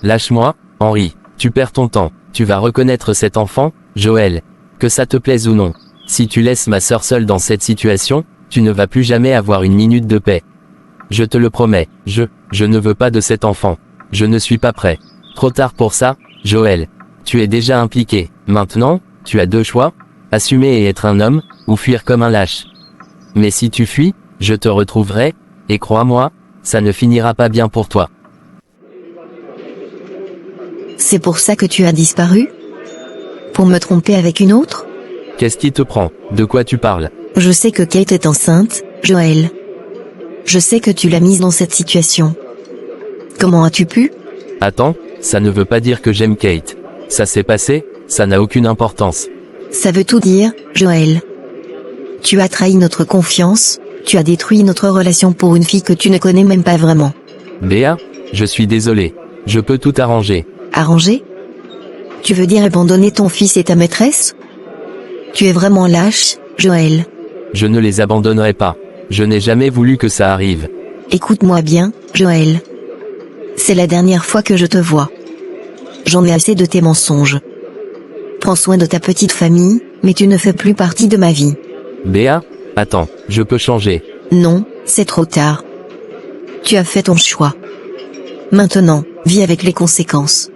Lâche-moi, Henri, tu perds ton temps, tu vas reconnaître cet enfant, Joël, que ça te plaise ou non. Si tu laisses ma sœur seule dans cette situation, tu ne vas plus jamais avoir une minute de paix. Je te le promets, je ne veux pas de cet enfant. Je ne suis pas prêt. Trop tard pour ça, Joël. Tu es déjà impliqué. Maintenant, tu as 2 choix, assumer et être un homme, ou fuir comme un lâche. Mais si tu fuis, je te retrouverai, et crois-moi, ça ne finira pas bien pour toi. C'est pour ça que tu as disparu? Pour me tromper avec une autre? Qu'est-ce qui te prend? De quoi tu parles? Je sais que Kate est enceinte, Joël. Je sais que tu l'as mise dans cette situation. Comment as-tu pu? Attends, ça ne veut pas dire que j'aime Kate. Ça s'est passé, ça n'a aucune importance. Ça veut tout dire, Joël. Tu as trahi notre confiance, tu as détruit notre relation pour une fille que tu ne connais même pas vraiment. Béa, je suis désolé. Je peux tout arranger. Arranger? Tu veux dire abandonner ton fils et ta maîtresse? Tu es vraiment lâche, Joël. Je ne les abandonnerai pas. Je n'ai jamais voulu que ça arrive. Écoute-moi bien, Joël. C'est la dernière fois que je te vois. J'en ai assez de tes mensonges. Prends soin de ta petite famille, mais tu ne fais plus partie de ma vie. Béa, attends, je peux changer. Non, c'est trop tard. Tu as fait ton choix. Maintenant, vis avec les conséquences.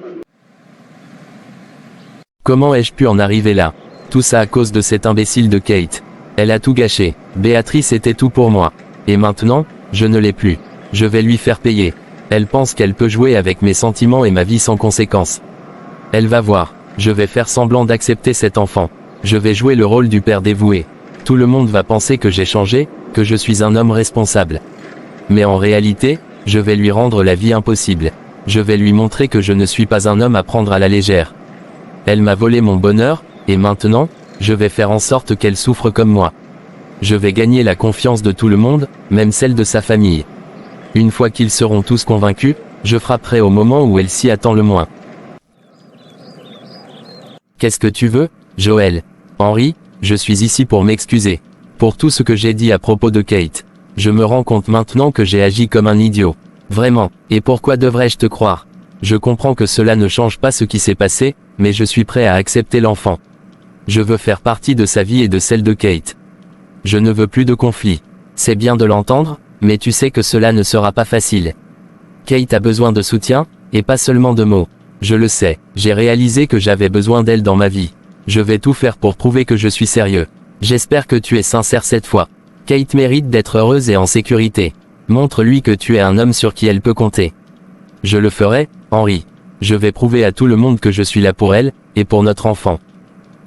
Comment ai-je pu en arriver là? Tout ça à cause de cette imbécile de Kate. Elle a tout gâché. Béatrice était tout pour moi. Et maintenant, je ne l'ai plus. Je vais lui faire payer. Elle pense qu'elle peut jouer avec mes sentiments et ma vie sans conséquence. Elle va voir. Je vais faire semblant d'accepter cet enfant. Je vais jouer le rôle du père dévoué. Tout le monde va penser que j'ai changé, que je suis un homme responsable. Mais en réalité, je vais lui rendre la vie impossible. Je vais lui montrer que je ne suis pas un homme à prendre à la légère. Elle m'a volé mon bonheur, et maintenant, je vais faire en sorte qu'elle souffre comme moi. Je vais gagner la confiance de tout le monde, même celle de sa famille. Une fois qu'ils seront tous convaincus, je frapperai au moment où elle s'y attend le moins. Qu'est-ce que tu veux, Joël? Henry, je suis ici pour m'excuser. Pour tout ce que j'ai dit à propos de Kate. Je me rends compte maintenant que j'ai agi comme un idiot. Vraiment, et pourquoi devrais-je te croire? Je comprends que cela ne change pas ce qui s'est passé, mais je suis prêt à accepter l'enfant. Je veux faire partie de sa vie et de celle de Kate. Je ne veux plus de conflit. C'est bien de l'entendre, mais tu sais que cela ne sera pas facile. Kate a besoin de soutien, et pas seulement de mots. Je le sais, j'ai réalisé que j'avais besoin d'elle dans ma vie. Je vais tout faire pour prouver que je suis sérieux. J'espère que tu es sincère cette fois. Kate mérite d'être heureuse et en sécurité. Montre-lui que tu es un homme sur qui elle peut compter. Je le ferai, Henry. Je vais prouver à tout le monde que je suis là pour elle, et pour notre enfant.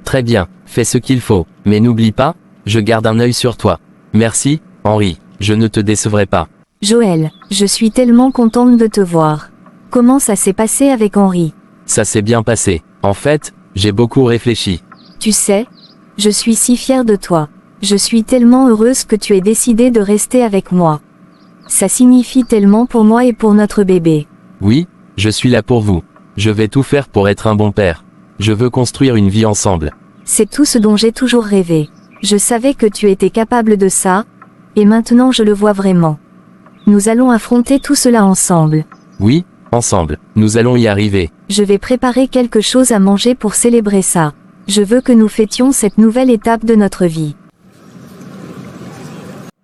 Très bien, fais ce qu'il faut, mais n'oublie pas, je garde un œil sur toi. Merci, Henry, je ne te décevrai pas. Joël, je suis tellement contente de te voir. Comment ça s'est passé avec Henry? Ça s'est bien passé. En fait, j'ai beaucoup réfléchi. Tu sais, je suis si fière de toi. Je suis tellement heureuse que tu aies décidé de rester avec moi. Ça signifie tellement pour moi et pour notre bébé. Oui, je suis là pour vous. Je vais tout faire pour être un bon père. Je veux construire une vie ensemble. C'est tout ce dont j'ai toujours rêvé. Je savais que tu étais capable de ça, et maintenant je le vois vraiment. Nous allons affronter tout cela ensemble. Oui, ensemble, nous allons y arriver. Je vais préparer quelque chose à manger pour célébrer ça. Je veux que nous fêtions cette nouvelle étape de notre vie.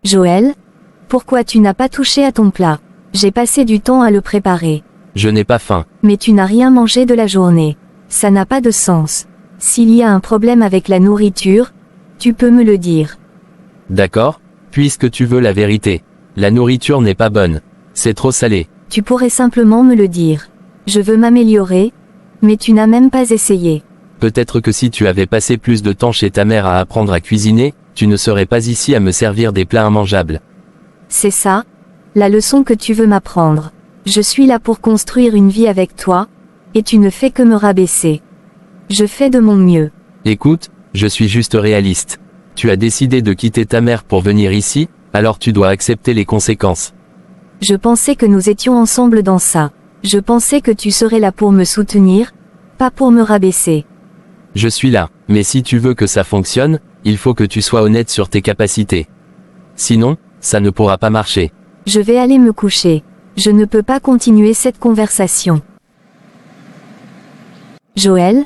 Joël, pourquoi tu n'as pas touché à ton plat? J'ai passé du temps à le préparer. Je n'ai pas faim. Mais tu n'as rien mangé de la journée. Ça n'a pas de sens. S'il y a un problème avec la nourriture, tu peux me le dire. D'accord, puisque tu veux la vérité. La nourriture n'est pas bonne. C'est trop salé. Tu pourrais simplement me le dire. Je veux m'améliorer, mais tu n'as même pas essayé. Peut-être que si tu avais passé plus de temps chez ta mère à apprendre à cuisiner, tu ne serais pas ici à me servir des plats immangeables. C'est ça, la leçon que tu veux m'apprendre. Je suis là pour construire une vie avec toi, et tu ne fais que me rabaisser. Je fais de mon mieux. Écoute, je suis juste réaliste. Tu as décidé de quitter ta mère pour venir ici, alors tu dois accepter les conséquences. Je pensais que nous étions ensemble dans ça. Je pensais que tu serais là pour me soutenir, pas pour me rabaisser. Je suis là, mais si tu veux que ça fonctionne, il faut que tu sois honnête sur tes capacités. Sinon, ça ne pourra pas marcher. Je vais aller me coucher. Je ne peux pas continuer cette conversation. Joël,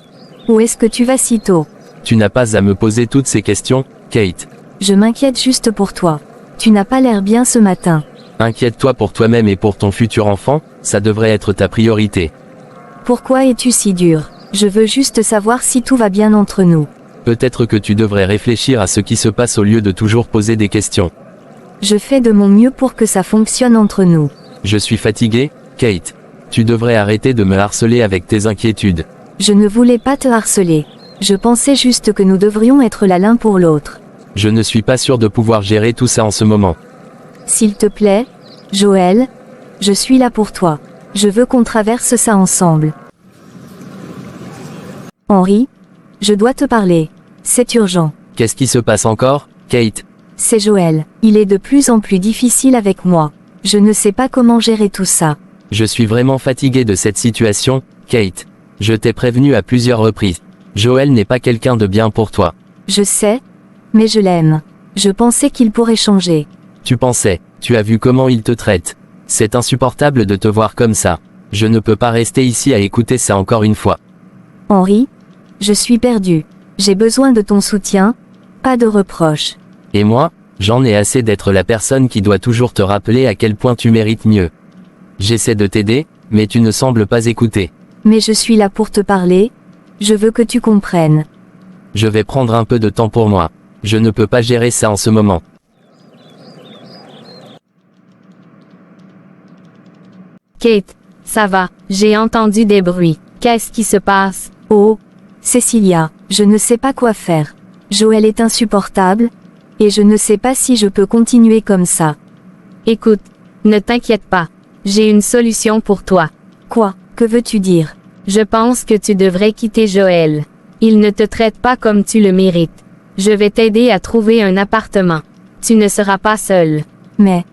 où est-ce que tu vas si tôt? Tu n'as pas à me poser toutes ces questions, Kate. Je m'inquiète juste pour toi. Tu n'as pas l'air bien ce matin. Inquiète-toi pour toi-même et pour ton futur enfant, ça devrait être ta priorité. Pourquoi es-tu si dur? Je veux juste savoir si tout va bien entre nous. Peut-être que tu devrais réfléchir à ce qui se passe au lieu de toujours poser des questions. Je fais de mon mieux pour que ça fonctionne entre nous. Je suis fatigué, Kate. Tu devrais arrêter de me harceler avec tes inquiétudes. Je ne voulais pas te harceler. Je pensais juste que nous devrions être là l'un pour l'autre. Je ne suis pas sûr de pouvoir gérer tout ça en ce moment. S'il te plaît, Joël, je suis là pour toi. Je veux qu'on traverse ça ensemble. Henry, je dois te parler. C'est urgent. Qu'est-ce qui se passe encore, Kate? C'est Joël. Il est de plus en plus difficile avec moi. Je ne sais pas comment gérer tout ça. Je suis vraiment fatigué de cette situation, Kate. Je t'ai prévenu à plusieurs reprises. Joël n'est pas quelqu'un de bien pour toi. Je sais, mais je l'aime. Je pensais qu'il pourrait changer. Tu pensais, tu as vu comment il te traite. C'est insupportable de te voir comme ça. Je ne peux pas rester ici à écouter ça encore une fois. Henry, je suis perdu. J'ai besoin de ton soutien, pas de reproches. Et moi, j'en ai assez d'être la personne qui doit toujours te rappeler à quel point tu mérites mieux. J'essaie de t'aider, mais tu ne sembles pas écouter. Mais je suis là pour te parler. Je veux que tu comprennes. Je vais prendre un peu de temps pour moi. Je ne peux pas gérer ça en ce moment. Kate, ça va, j'ai entendu des bruits. Qu'est-ce qui se passe? Oh, Cecilia, je ne sais pas quoi faire. Joël est insupportable, et je ne sais pas si je peux continuer comme ça. Écoute, ne t'inquiète pas. J'ai une solution pour toi. Quoi, que veux-tu dire? Je pense que tu devrais quitter Joël. Il ne te traite pas comme tu le mérites. Je vais t'aider à trouver un appartement. Tu ne seras pas seul. Mais,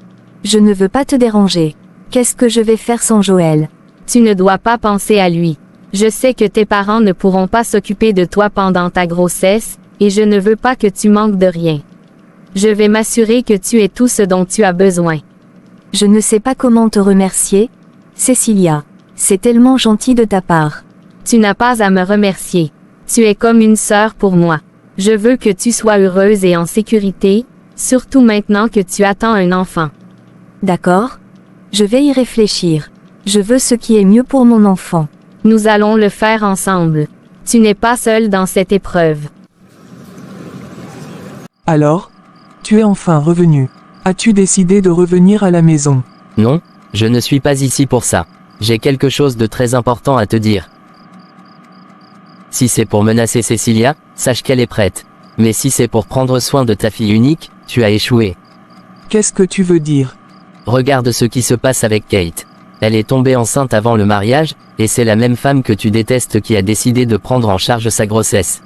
je ne veux pas te déranger. Qu'est-ce que je vais faire sans Joël? Tu ne dois pas penser à lui. Je sais que tes parents ne pourront pas s'occuper de toi pendant ta grossesse, et je ne veux pas que tu manques de rien. Je vais m'assurer que tu aies tout ce dont tu as besoin. Je ne sais pas comment te remercier, Cécilia. C'est tellement gentil de ta part. Tu n'as pas à me remercier. Tu es comme une sœur pour moi. Je veux que tu sois heureuse et en sécurité, surtout maintenant que tu attends un enfant. D'accord? Je vais y réfléchir. Je veux ce qui est mieux pour mon enfant. Nous allons le faire ensemble. Tu n'es pas seul dans cette épreuve. Alors? Tu es enfin revenu. As-tu décidé de revenir à la maison? Non, je ne suis pas ici pour ça. J'ai quelque chose de très important à te dire. Si c'est pour menacer Cécilia, sache qu'elle est prête. Mais si c'est pour prendre soin de ta fille unique, tu as échoué. Qu'est-ce que tu veux dire? Regarde ce qui se passe avec Kate. Elle est tombée enceinte avant le mariage, et c'est la même femme que tu détestes qui a décidé de prendre en charge sa grossesse.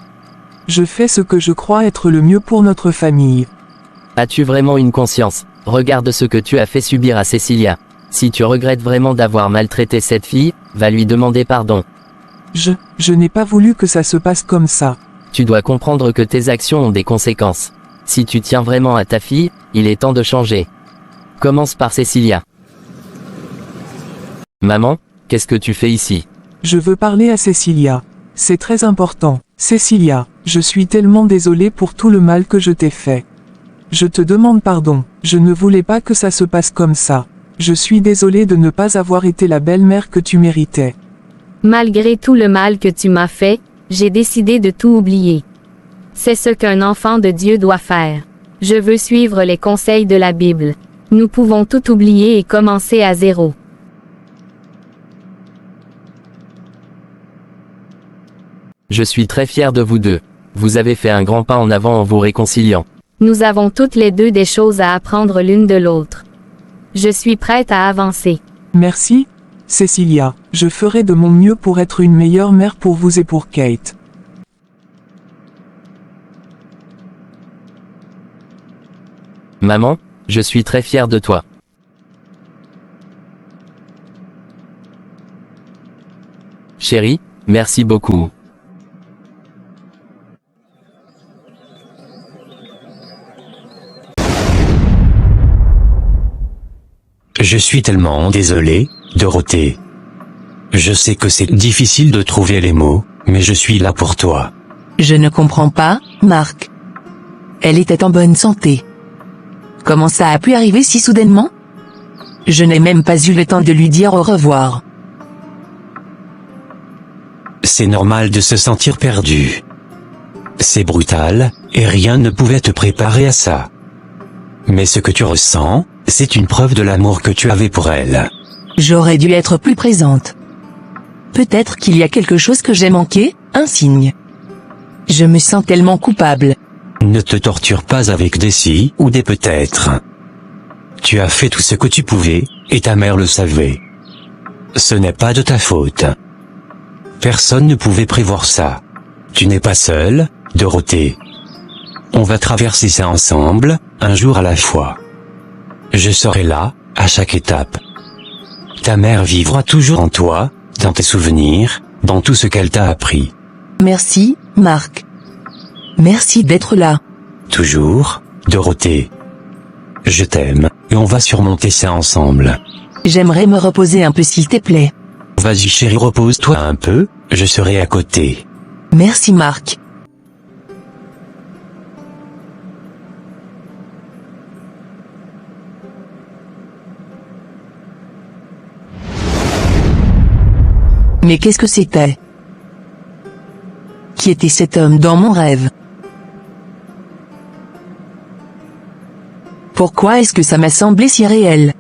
Je fais ce que je crois être le mieux pour notre famille. As-tu vraiment une conscience? Regarde ce que tu as fait subir à Cécilia. Si tu regrettes vraiment d'avoir maltraité cette fille, va lui demander pardon. Je n'ai pas voulu que ça se passe comme ça. Tu dois comprendre que tes actions ont des conséquences. Si tu tiens vraiment à ta fille, il est temps de changer. Commence par Cécilia. Maman, qu'est-ce que tu fais ici? Je veux parler à Cécilia. C'est très important. Cécilia, je suis tellement désolée pour tout le mal que je t'ai fait. Je te demande pardon. Je ne voulais pas que ça se passe comme ça. Je suis désolée de ne pas avoir été la belle-mère que tu méritais. Malgré tout le mal que tu m'as fait, j'ai décidé de tout oublier. C'est ce qu'un enfant de Dieu doit faire. Je veux suivre les conseils de la Bible. Nous pouvons tout oublier et commencer à zéro. Je suis très fier de vous deux. Vous avez fait un grand pas en avant en vous réconciliant. Nous avons toutes les deux des choses à apprendre l'une de l'autre. Je suis prête à avancer. Merci, Cécilia. Je ferai de mon mieux pour être une meilleure mère pour vous et pour Kate. Maman, je suis très fier de toi. Chérie, merci beaucoup. Je suis tellement désolé, Dorothée. Je sais que c'est difficile de trouver les mots, mais je suis là pour toi. Je ne comprends pas, Marc. Elle était en bonne santé. Comment ça a pu arriver si soudainement? Je n'ai même pas eu le temps de lui dire au revoir. C'est normal de se sentir perdu. C'est brutal, et rien ne pouvait te préparer à ça. Mais ce que tu ressens, c'est une preuve de l'amour que tu avais pour elle. J'aurais dû être plus présente. Peut-être qu'il y a quelque chose que j'ai manqué, un signe. Je me sens tellement coupable. Ne te torture pas avec des si ou des peut-être. Tu as fait tout ce que tu pouvais, et ta mère le savait. Ce n'est pas de ta faute. Personne ne pouvait prévoir ça. Tu n'es pas seule, Dorothée. On va traverser ça ensemble, un jour à la fois. Je serai là, à chaque étape. Ta mère vivra toujours en toi, dans tes souvenirs, dans tout ce qu'elle t'a appris. Merci, Marc. Merci d'être là. Toujours, Dorothée. Je t'aime, et on va surmonter ça ensemble. J'aimerais me reposer un peu s'il te plaît. Vas-y chérie, repose-toi un peu, je serai à côté. Merci Marc. Mais qu'est-ce que c'était? Qui était cet homme dans mon rêve? Pourquoi est-ce que ça m'a semblé si réel?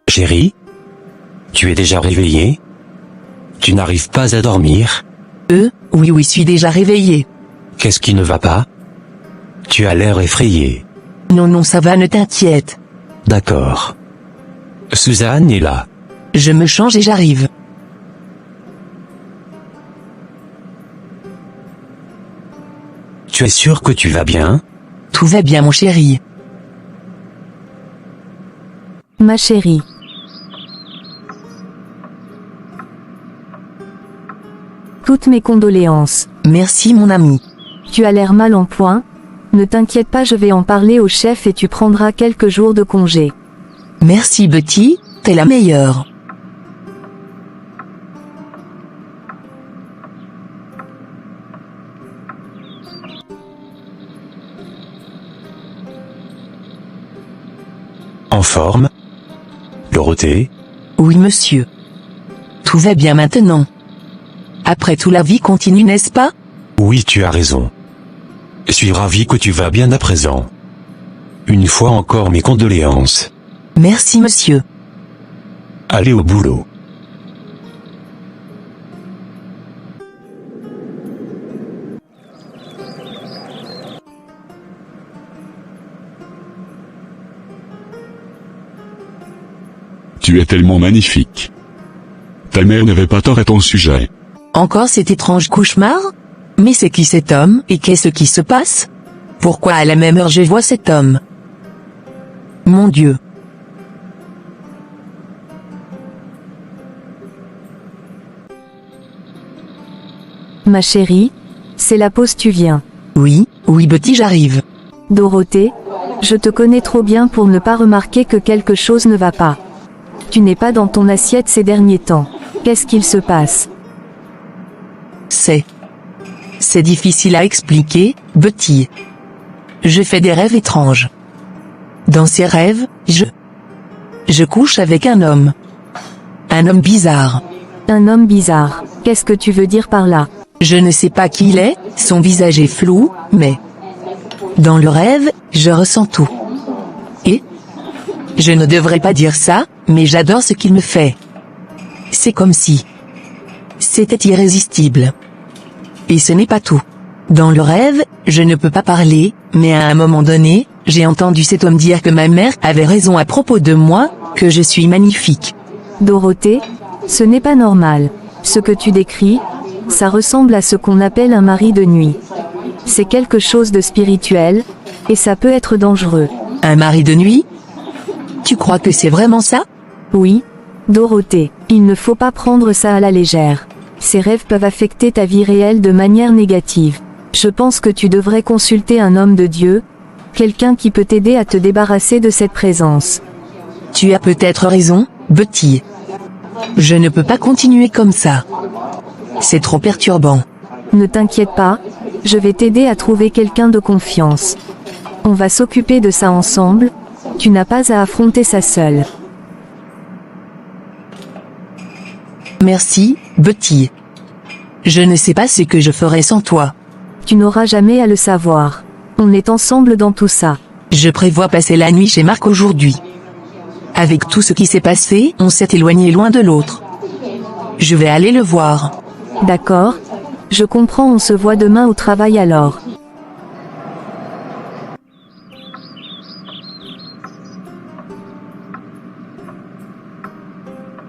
Chérie? Tu es déjà réveillée? Tu n'arrives pas à dormir? Oui, suis déjà réveillée. Qu'est-ce qui ne va pas? Tu as l'air effrayée. Non, ça va, ne t'inquiète. D'accord. Suzanne est là. Je me change et j'arrive. Tu Tu es sûr que tu vas bien? Tout va bien mon chéri. Ma chérie. Toutes mes condoléances. Merci mon ami. Tu as l'air mal en point. Ne t'inquiète pas, je vais en parler au chef et tu prendras quelques jours de congé. Merci Betty, t'es la meilleure. En forme? Dorothée? Oui monsieur. Tout va bien maintenant. Après tout la vie continue, n'est-ce pas? Oui, tu as raison. Je suis ravi que tu vas bien à présent. Une fois encore mes condoléances. Merci monsieur. Allez au boulot. Tu es tellement magnifique. Ta mère n'avait pas tort à ton sujet. Encore cet étrange cauchemar? Mais c'est qui cet homme et qu'est-ce qui se passe? Pourquoi à la même heure je vois cet homme? Mon Dieu. Ma chérie, c'est la pause, tu viens. Oui, Betty, j'arrive. Dorothée, je te connais trop bien pour ne pas remarquer que quelque chose ne va pas. Tu n'es pas dans ton assiette ces derniers temps. Qu'est-ce qu'il se passe? C'est difficile à expliquer, Betty. Je fais des rêves étranges. Dans ces rêves, je couche avec un homme. Un homme bizarre. Un homme bizarre. Qu'est-ce que tu veux dire par là? Je ne sais pas qui il est, son visage est flou, mais dans le rêve, je ressens tout. Et je ne devrais pas dire ça, mais j'adore ce qu'il me fait. C'est comme si c'était irrésistible. Et ce n'est pas tout. Dans le rêve, je ne peux pas parler, mais à un moment donné, j'ai entendu cet homme dire que ma mère avait raison à propos de moi, que je suis magnifique. Dorothée, ce n'est pas normal. Ce que tu décris, ça ressemble à ce qu'on appelle un mari de nuit. C'est quelque chose de spirituel, et ça peut être dangereux. Un mari de nuit? Tu crois que c'est vraiment ça? Oui, Dorothée, il ne faut pas prendre ça à la légère. Ces rêves peuvent affecter ta vie réelle de manière négative. Je pense que tu devrais consulter un homme de Dieu, quelqu'un qui peut t'aider à te débarrasser de cette présence. Tu as peut-être raison, Betty. Je ne peux pas continuer comme ça. C'est trop perturbant. Ne t'inquiète pas, je vais t'aider à trouver quelqu'un de confiance. On va s'occuper de ça ensemble, tu n'as pas à affronter ça seule. Merci, Betty. Je ne sais pas ce que je ferais sans toi. Tu n'auras jamais à le savoir. On est ensemble dans tout ça. Je prévois passer la nuit chez Marc aujourd'hui. Avec tout ce qui s'est passé, on s'est éloigné loin de l'autre. Je vais aller le voir. D'accord. Je comprends, on se voit demain au travail alors.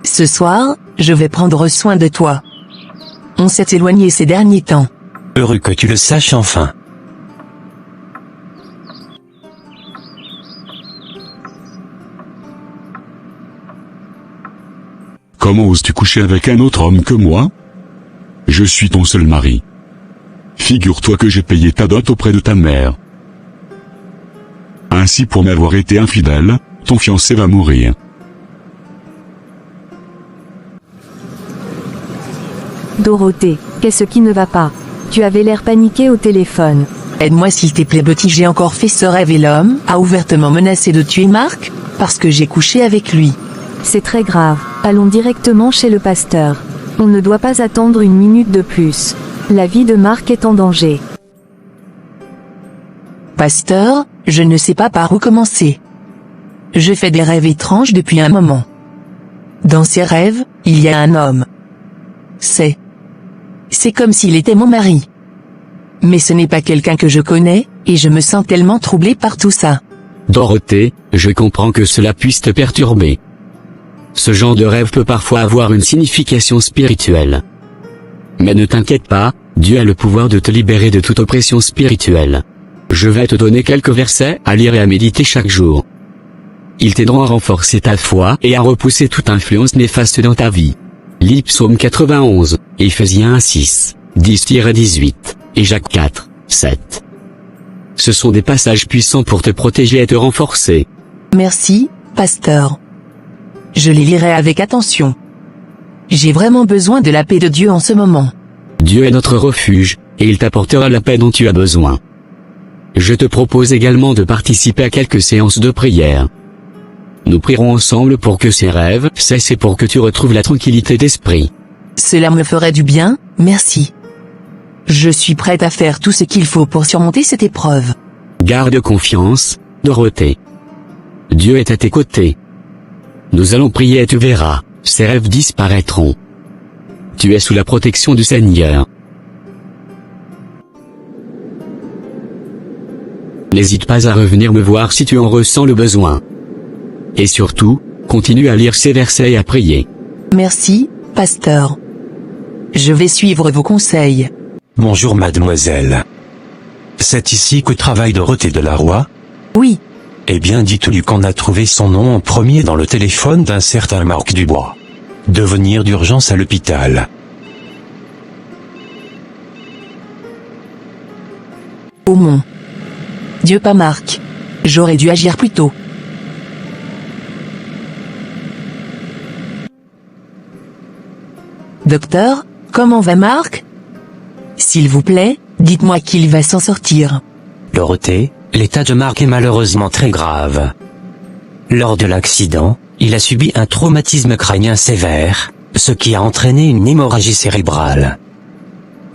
Ce soir, je vais prendre soin de toi. On s'est éloigné ces derniers temps. Heureux que tu le saches enfin. Comment oses-tu coucher avec un autre homme que moi? Je suis ton seul mari. Figure-toi que j'ai payé ta dot auprès de ta mère. Ainsi, pour m'avoir été infidèle, ton fiancé va mourir. Dorothée, qu'est-ce qui ne va pas? Tu avais l'air paniqué au téléphone. Aide-moi s'il te plaît, Betty, j'ai encore fait ce rêve et l'homme a ouvertement menacé de tuer Marc, parce que j'ai couché avec lui. C'est très grave. Allons directement chez le pasteur. On ne doit pas attendre une minute de plus. La vie de Marc est en danger. Pasteur, je ne sais pas par où commencer. Je fais des rêves étranges depuis un moment. Dans ces rêves, il y a un homme. C'est comme s'il était mon mari. Mais ce n'est pas quelqu'un que je connais, et je me sens tellement troublée par tout ça. Dorothée, je comprends que cela puisse te perturber. Ce genre de rêve peut parfois avoir une signification spirituelle. Mais ne t'inquiète pas, Dieu a le pouvoir de te libérer de toute oppression spirituelle. Je vais te donner quelques versets à lire et à méditer chaque jour. Ils t'aideront à renforcer ta foi et à repousser toute influence néfaste dans ta vie. Lis Psaume 91, Éphésiens 6, 10-18, et Jacques 4, 7. Ce sont des passages puissants pour te protéger et te renforcer. Merci, pasteur. Je les lirai avec attention. J'ai vraiment besoin de la paix de Dieu en ce moment. Dieu est notre refuge, et il t'apportera la paix dont tu as besoin. Je te propose également de participer à quelques séances de prière. Nous prierons ensemble pour que ces rêves cessent et pour que tu retrouves la tranquillité d'esprit. Cela me ferait du bien, merci. Je suis prête à faire tout ce qu'il faut pour surmonter cette épreuve. Garde confiance, Dorothée. Dieu est à tes côtés. Nous allons prier et tu verras, ces rêves disparaîtront. Tu es sous la protection du Seigneur. N'hésite pas à revenir me voir si tu en ressens le besoin. Et surtout, continue à lire ces versets et à prier. Merci, pasteur. Je vais suivre vos conseils. Bonjour mademoiselle. C'est ici que travaille Dorothée Delaroy? Oui. Eh bien dites-lui qu'on a trouvé son nom en premier dans le téléphone d'un certain Marc Dubois. De venir d'urgence à l'hôpital. Oh mon Dieu, pas Marc. J'aurais dû agir plus tôt. Docteur, comment va Marc? S'il vous plaît, dites-moi qu'il va s'en sortir. Dorothée, l'état de Marc est malheureusement très grave. Lors de l'accident, il a subi un traumatisme crânien sévère, ce qui a entraîné une hémorragie cérébrale.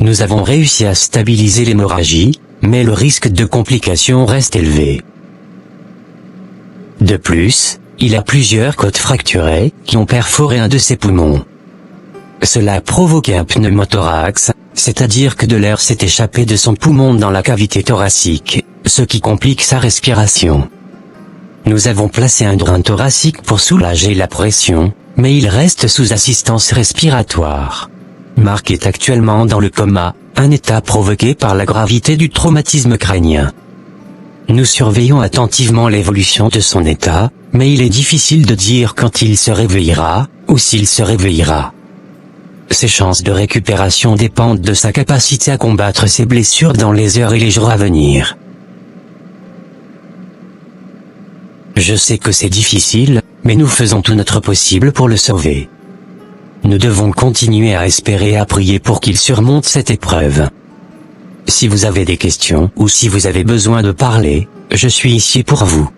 Nous avons réussi à stabiliser l'hémorragie, mais le risque de complications reste élevé. De plus, il a plusieurs côtes fracturées qui ont perforé un de ses poumons. Cela a provoqué un pneumothorax, c'est-à-dire que de l'air s'est échappé de son poumon dans la cavité thoracique, ce qui complique sa respiration. Nous avons placé un drain thoracique pour soulager la pression, mais il reste sous assistance respiratoire. Marc est actuellement dans le coma, un état provoqué par la gravité du traumatisme crânien. Nous surveillons attentivement l'évolution de son état, mais il est difficile de dire quand il se réveillera, ou s'il se réveillera. Ses chances de récupération dépendent de sa capacité à combattre ses blessures dans les heures et les jours à venir. Je sais que c'est difficile, mais nous faisons tout notre possible pour le sauver. Nous devons continuer à espérer et à prier pour qu'il surmonte cette épreuve. Si vous avez des questions ou si vous avez besoin de parler, je suis ici pour vous.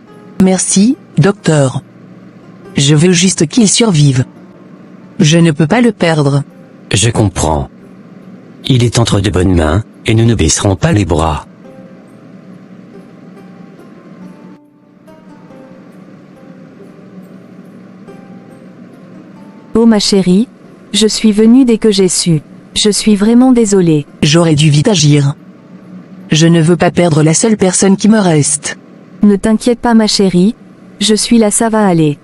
Merci, docteur. Je veux juste qu'il survive. Je ne peux pas le perdre. Je comprends. Il est entre de bonnes mains, et nous ne baisserons pas les bras. Oh ma chérie, je suis venue dès que j'ai su. Je suis vraiment désolée. J'aurais dû vite agir. Je ne veux pas perdre la seule personne qui me reste. Ne t'inquiète pas ma chérie, je suis là, ça va aller.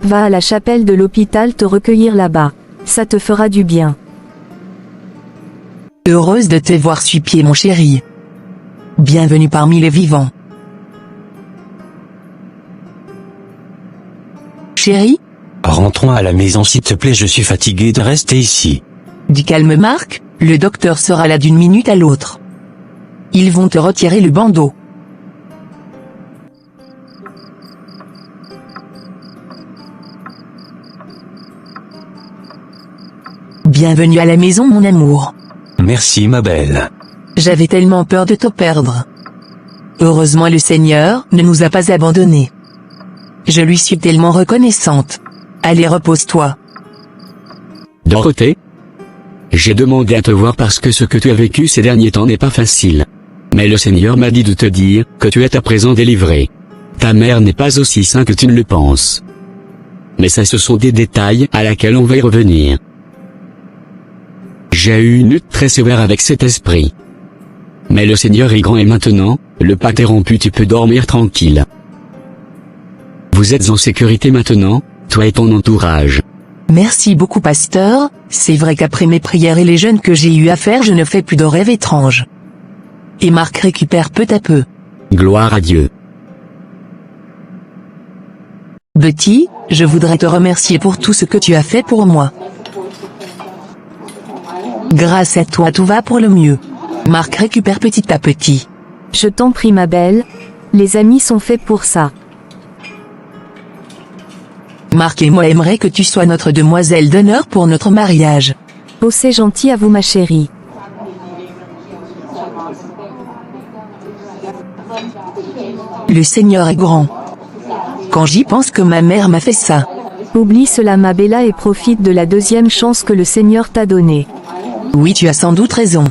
Va à la chapelle de l'hôpital te recueillir là-bas. Ça te fera du bien. Heureuse de te voir sur pied mon chéri. Bienvenue parmi les vivants. Chérie? Rentrons à la maison s'il te plaît, je suis fatigué de rester ici. Du calme Marc, le docteur sera là d'une minute à l'autre. Ils vont te retirer le bandeau. Bienvenue à la maison mon amour. Merci ma belle. J'avais tellement peur de te perdre. Heureusement le Seigneur ne nous a pas abandonnés. Je lui suis tellement reconnaissante. Allez, repose-toi. Dorothée, j'ai demandé à te voir parce que ce que tu as vécu ces derniers temps n'est pas facile. Mais le Seigneur m'a dit de te dire que tu es à présent délivrée. Ta mère n'est pas aussi saine que tu ne le penses. Mais ça, ce sont des détails à laquelle on va y revenir. J'ai eu une lutte très sévère avec cet esprit. Mais le Seigneur est grand et maintenant, le pacte est rompu, tu peux dormir tranquille. Vous êtes en sécurité maintenant, toi et ton entourage. Merci beaucoup pasteur, c'est vrai qu'après mes prières et les jeûnes que j'ai eu à faire je ne fais plus de rêves étranges. Et Marc récupère peu à peu. Gloire à Dieu. Betty, je voudrais te remercier pour tout ce que tu as fait pour moi. Grâce à toi tout va pour le mieux. Marc récupère petit à petit. Je t'en prie ma belle. Les amis sont faits pour ça. Marc et moi aimeraient que tu sois notre demoiselle d'honneur pour notre mariage. Oh c'est gentil à vous ma chérie. Le Seigneur est grand. Quand j'y pense que ma mère m'a fait ça. Oublie cela ma Bella et profite de la deuxième chance que le Seigneur t'a donnée. Oui tu as sans doute raison.